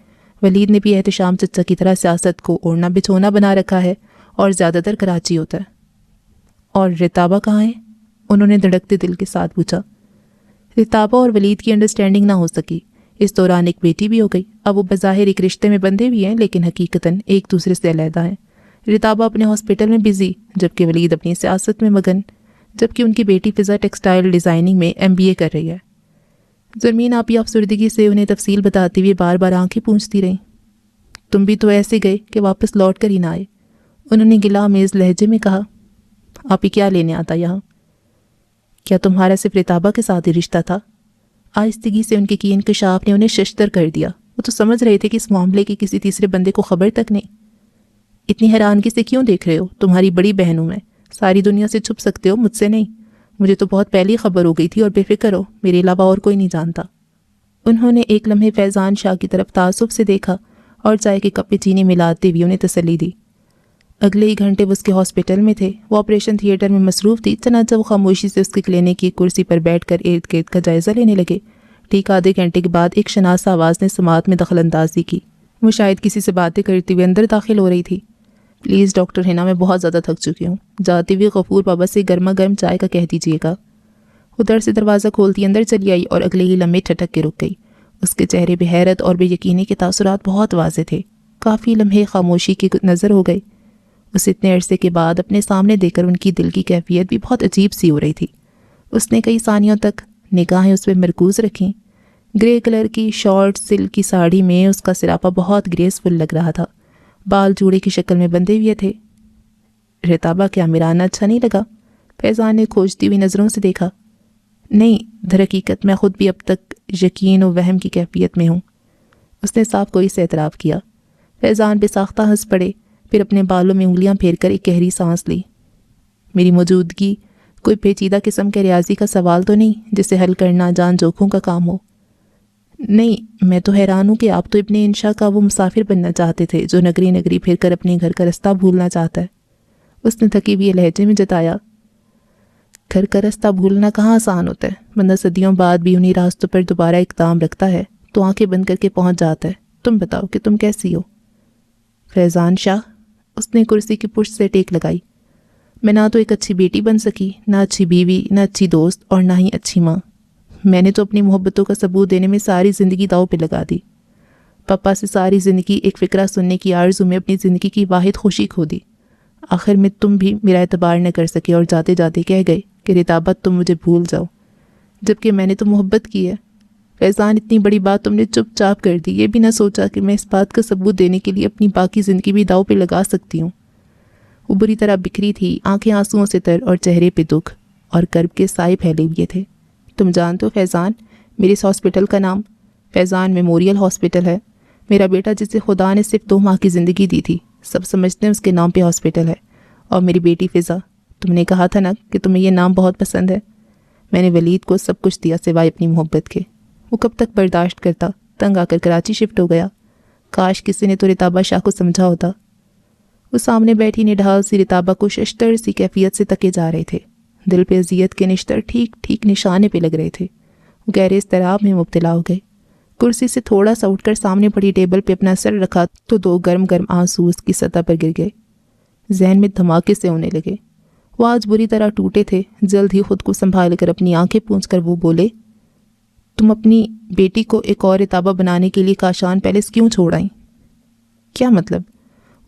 ولید نے بھی احتشام چچا کی طرح سیاست کو اوڑھنا بچھونا بنا رکھا ہے اور زیادہ تر کراچی ہوتا ہے۔ اور رتابہ کہاں ہے؟ انہوں نے دھڑکتے دل کے ساتھ پوچھا۔ رتابہ اور ولید کی انڈرسٹینڈنگ نہ ہو سکی۔ اس دوران ایک بیٹی بھی ہو گئی۔ اب وہ بظاہر ایک رشتے میں بندھے بھی ہیں لیکن حقیقتاً ایک دوسرے سے علیحدہ ہیں۔ رتابہ اپنے ہاسپٹل میں بزی، جبکہ ولید اپنی سیاست میں مگن، جبکہ ان کی بیٹی فضا ٹیکسٹائل ڈیزائننگ میں MBA کر رہی ہے۔ زرمین آپی افسردگی سے انہیں تفصیل بتاتے ہوئے بار بار آنکھیں پونچھتی رہیں۔ تم بھی تو ایسے گئے کہ واپس لوٹ کر ہی نہ آئے، انہوں نے گلہ آمیز لہجے میں کہا۔ آپی کیا لینے آتا یہاں؟ کیا تمہارا صرف رتابہ کے ساتھ ہی رشتہ تھا؟ آہستگی سے ان کے انکشاف نے انہیں ششدر کر دیا۔ وہ تو سمجھ رہے تھے کہ اس معاملے کی کسی تیسرے بندے کو خبر تک نہیں۔ اتنی حیرانگی سے کیوں دیکھ رہے ہو؟ تمہاری بڑی بہن ہوں میں، ساری دنیا سے چھپ سکتے ہو، مجھ سے نہیں۔ مجھے تو بہت پہلے خبر ہو گئی تھی اور بے فکر ہو، میرے علاوہ اور کوئی نہیں جانتا۔ انہوں نے ایک لمحے فیضان شاہ کی طرف تعصب سے دیکھا اور چائے کے کپ میں چینی ملاتے ہوئے انہیں تسلی دی۔ اگلے ہی گھنٹے وہ اس کے ہاسپٹل میں تھے۔ وہ آپریشن تھیٹر میں مصروف تھی، چنانچہ وہ خاموشی سے اس کے کلینک کی کرسی پر بیٹھ کر ارد گرد کا جائزہ لینے لگے۔ ٹھیک آدھے گھنٹے کے بعد ایک شناسا آواز نے سماعت میں دخل اندازی کی۔ وہ شاید کسی سے باتیں کرتے ہوئے اندر داخل ہو رہی تھی۔ پلیز ڈاکٹر ہینا، میں بہت زیادہ تھک چکی ہوں، جاتے ہوئے غفور بابا سے گرما گرم چائے کا کہہ دیجیے گا۔ وہ در سے دروازہ کھولتی اندر چلی آئی اور اگلے ہی لمحے ٹھٹک کے رک گئی۔ اس کے چہرے بے حیرت اور بے یقینی کے تاثرات بہت واضح تھے۔ کافی لمحے خاموشی کی نظر ہو گئی۔ اس اتنے عرصے کے بعد اپنے سامنے دیکھ کر ان کی دل کی کیفیت بھی بہت عجیب سی ہو رہی تھی۔ اس نے کئی ثانیوں تک نگاہیں اس پہ مرکوز رکھیں۔ گرے کلر کی شارٹ سلک کی ساڑی میں اس کا سراپا بہت گریسفل لگ رہا تھا۔ بال جوڑے کی شکل میں بندھے ہوئے تھے۔ رتابہ، کیا میرا آنا اچھا نہیں لگا؟ فیضان نے کھوجتی ہوئی نظروں سے دیکھا۔ نہیں، در حقیقت میں خود بھی اب تک یقین و وہم کی کیفیت میں ہوں، اس نے صاف کوئی سے اعتراف کیا۔ فیضان بے ساختہ ہنس پڑے، پھر اپنے بالوں میں انگلیاں پھیر کر ایک گہری سانس لی۔ میری موجودگی کوئی پیچیدہ قسم کے ریاضی کا سوال تو نہیں جسے حل کرنا جان جوکھوں کا کام ہو؟ نہیں، میں تو حیران ہوں کہ آپ تو ابن انشا کا وہ مسافر بننا چاہتے تھے جو نگری نگری پھر کر اپنے گھر کا رستہ بھولنا چاہتا ہے، اس نے تھکی ہوئے لہجے میں جتایا۔ گھر کا رستہ بھولنا کہاں آسان ہوتا ہے، بندہ صدیوں بعد بھی انہی راستوں پر دوبارہ اقدام رکھتا ہے تو آنکھیں بند کر کے پہنچ جاتا ہے۔ تم بتاؤ کہ تم کیسی ہو؟ فیضان شاہ، اس نے کرسی کی پشت سے ٹیک لگائی۔ میں نہ تو ایک اچھی بیٹی بن سکی، نہ اچھی بیوی، نہ اچھی دوست اور نہ ہی اچھی ماں۔ میں نے تو اپنی محبتوں کا ثبوت دینے میں ساری زندگی داؤ پہ لگا دی۔ پاپا سے ساری زندگی ایک فقرہ سننے کی آرزو میں اپنی زندگی کی واحد خوشی کھو دی۔ آخر میں تم بھی میرا اعتبار نہ کر سکے اور جاتے جاتے کہہ گئے کہ رتابہ تم مجھے بھول جاؤ، جبکہ میں نے تو محبت کی ہے۔ فیضان، اتنی بڑی بات تم نے چپ چاپ کر دی، یہ بھی نہ سوچا کہ میں اس بات کا ثبوت دینے کے لیے اپنی باقی زندگی بھی داؤ پہ لگا سکتی ہوں۔ وہ بری طرح بکھری تھی، آنکھیں آنسوؤں سے تر اور چہرے پہ دکھ اور کرب کے سائے پھیلے ہوئے تھے۔ تم جانتے ہو فیضان، میرے اس ہاسپٹل کا نام فیضان میموریل ہاسپٹل ہے۔ میرا بیٹا جسے خدا نے صرف 2 ماہ کی زندگی دی تھی، سب سمجھتے ہیں اس کے نام پہ ہاسپٹل ہے۔ اور میری بیٹی فضا، تم نے کہا تھا نا کہ تمہیں یہ نام بہت پسند ہے۔ میں نے ولید کو سب کچھ دیا سوائے اپنی محبت کے۔ وہ کب تک برداشت کرتا، تنگ آ کر کراچی شفٹ ہو گیا۔ کاش کسی نے تو رتابہ شاہ کو سمجھا ہوتا۔ وہ سامنے بیٹھی نڈھال سی رتابہ کو ششتر سی کیفیت سے تکے جا رہے تھے۔ دل پہ اذیت کے نشتر ٹھیک ٹھیک نشانے پہ لگ رہے تھے۔ وہ گہرے اضطراب میں مبتلا ہو گئے۔ کرسی سے تھوڑا سا اٹھ کر سامنے پڑی ٹیبل پہ اپنا سر رکھا تو 2 گرم گرم آنسو اس کی سطح پر گر گئے۔ ذہن میں دھماکے سے ہونے لگے۔ وہ آج بری طرح ٹوٹے تھے۔ جلد ہی خود کو سنبھال کر اپنی آنکھیں پونچھ کر وہ بولے، تم اپنی بیٹی کو ایک اور رتابہ بنانے کے لیے کاشان پیلس کیوں چھوڑ آئیں؟ کیا مطلب؟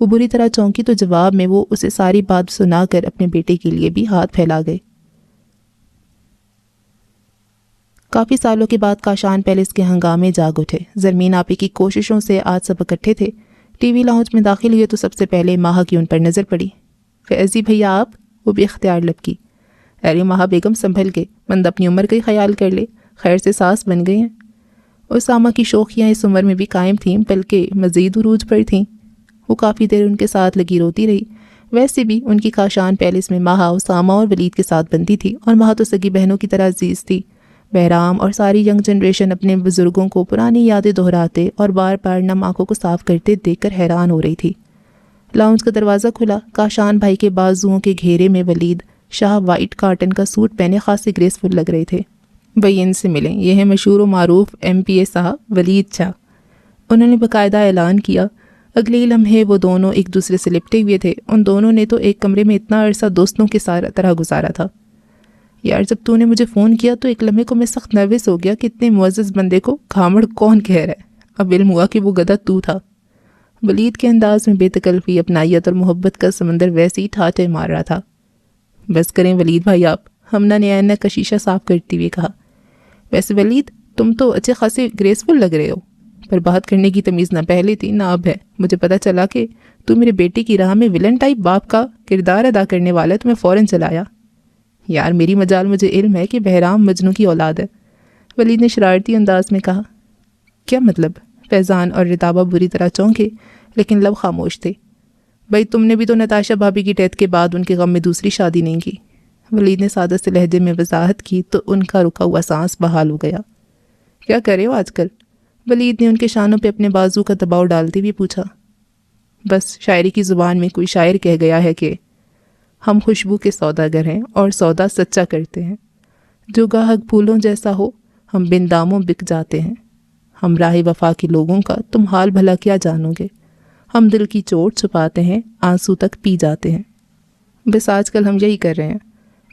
وہ بری طرح چونکی تو جواب میں وہ اسے ساری بات سنا کر اپنے بیٹے کے لیے بھی ہاتھ پھیلا گئے۔ کافی سالوں کے بعد کاشان پیلس کے ہنگامے جاگ اٹھے۔ زرمین آپی کی کوششوں سے آج سب اکٹھے تھے۔ ٹی وی لاؤنج میں داخل ہوئے تو سب سے پہلے ماہا کی ان پر نظر پڑی۔ فیضی بھیا آپ؟ وہ بھی اختیار لبکی۔ ارے ماہا بیگم سنبھل کے، بندہ اپنی عمر کا ہی خیال کر لے، خیر سے ساس بن گئے ہیں۔ اسامہ کی شوخیاں اس عمر میں بھی قائم تھیں، بلکہ مزید عروج پر تھیں۔ وہ کافی دیر ان کے ساتھ لگی روتی رہی۔ ویسے بھی ان کی کاشان پیلس میں ماہا اسامہ اور ولید کے ساتھ بنتی تھی، اور ماہا تو سگی بہنوں کی طرح عزیز تھی۔ بہرام اور ساری ینگ جنریشن اپنے بزرگوں کو پرانی یادیں دہراتے اور بار بار نم آنکھوں کو صاف کرتے دیکھ کر حیران ہو رہی تھی۔ لاؤنج کا دروازہ کھلا۔ کاشان بھائی کے بازوؤں کے گھیرے میں ولید شاہ وائٹ کاٹن کا سوٹ پہنے خاصے گریسفل لگ رہے تھے۔ بھائی ان سے ملیں، یہ ہے مشہور و معروف MPA صاحب ولید شاہ۔ انہوں نے باقاعدہ اعلان کیا۔ اگلے ہی لمحے وہ دونوں ایک دوسرے سے لپٹے ہوئے تھے۔ ان دونوں نے تو ایک کمرے میں اتنا عرصہ دوستوں کے طرح گزارا تھا۔ یار جب تو نے مجھے فون کیا تو ایک لمحے کو میں سخت نروس ہو گیا کہ اتنے معزز بندے کو گھامڑ کون کہہ رہا ہے۔ اب علم ہوا کہ وہ گدھا تو تھا۔ ولید کے انداز میں بے تکلفی، اپنائیت اور محبت کا سمندر ویسے ہی ٹھاٹھے مار رہا تھا۔ بس کریں ولید بھائی آپ، ہمنا نے اینا کا شیشہ صاف کرتے ہوئے کہا۔ ویسے ولید تم تو اچھے خاصے گریسفل لگ رہے ہو، پر بات کرنے کی تمیز نہ پہلے تھی نہ اب ہے۔ مجھے پتہ چلا کہ تو میرے بیٹے کی راہ میں ولن ٹائپ باپ کا کردار ادا کرنے والا ہے تو میں فوراً چلایا۔ یار میری مجال، مجھے علم ہے کہ بہرام مجنوں کی اولاد ہے، ولید نے شرارتی انداز میں کہا۔ کیا مطلب؟ فیضان اور رتابہ بری طرح چونکے لیکن لب خاموش تھے۔ بھائی تم نے بھی تو نتاشا بھابی کی ڈیتھ کے بعد ان کے غم میں دوسری شادی نہیں کی، ولید نے سادہ سے لہجے میں وضاحت کی تو ان کا رکا ہوا سانس بحال ہو گیا۔ کیا کر رہے ہو آج کل؟ ولید نے ان کے شانوں پہ اپنے بازو کا دباؤ ڈالتے ہوئے پوچھا۔ بس شاعری کی زبان میں کوئی شاعر کہہ گیا ہے کہ ہم خوشبو کے سوداگر ہیں اور سودا سچا کرتے ہیں، جو گاہک پھولوں جیسا ہو ہم بن داموں بک جاتے ہیں، ہم راہ وفا کے لوگوں کا تم حال بھلا کیا جانو گے، ہم دل کی چوٹ چھپاتے ہیں آنسو تک پی جاتے ہیں۔ بس آج کل ہم یہی کر رہے ہیں،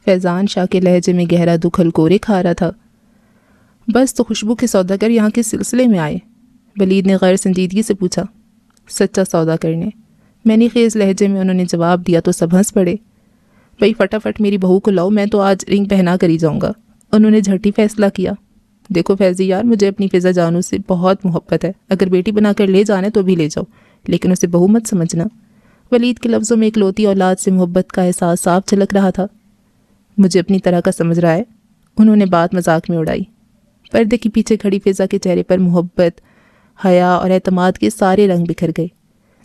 فیضان شاہ کے لہجے میں گہرا دکھ ہلکورے کھا رہا تھا۔ بس تو خوشبو کے سوداگر یہاں کے سلسلے میں آئے؟ ولید نے غیر سنجیدگی سے پوچھا۔ سچا سودا کرنے، میں نے خیز لہجے میں انہوں نے جواب دیا تو سب ہنس پڑے۔ بھائی فٹافٹ میری بہو کو لاؤ، میں تو آج رنگ پہنا کر ہی جاؤں گا، انہوں نے جھٹی فیصلہ کیا۔ دیکھو فیضی یار، مجھے اپنی فضا جانو سے بہت محبت ہے، اگر بیٹی بنا کر لے جانے تو بھی لے جاؤ، لیکن اسے بہو مت سمجھنا۔ ولید کے لفظوں میں ایک لوتی اولاد سے محبت کا احساس صاف جھلک رہا تھا۔ مجھے اپنی طرح کا سمجھ رہا ہے، انہوں نے بات مذاق میں اڑائی۔ پردے کے پیچھے کھڑی فضا کے چہرے پر محبت، حیا اور اعتماد کے سارے رنگ بکھر گئے،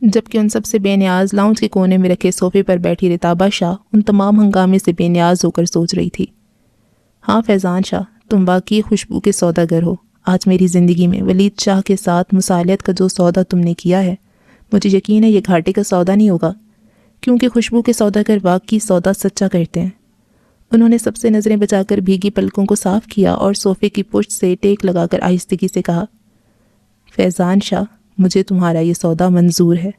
جبکہ ان سب سے بے نیاز لاؤنج کے کونے میں رکھے صوفے پر بیٹھی رتابہ شاہ ان تمام ہنگامے سے بے نیاز ہو کر سوچ رہی تھی۔ ہاں فیضان شاہ، تم واقعی خوشبو کے سوداگر ہو۔ آج میری زندگی میں ولید شاہ کے ساتھ مصالحت کا جو سودا تم نے کیا ہے، مجھے یقین ہے یہ گھاٹے کا سودا نہیں ہوگا، کیونکہ خوشبو کے سوداگر واقعی سودا سچا کرتے ہیں۔ انہوں نے سب سے نظریں بچا کر بھیگی پلکوں کو صاف کیا اور صوفے کی پشت سے ٹیک لگا کر آہستگی سے کہا، فیضان شاہ، مجھے تمہارا یہ سودا منظور ہے۔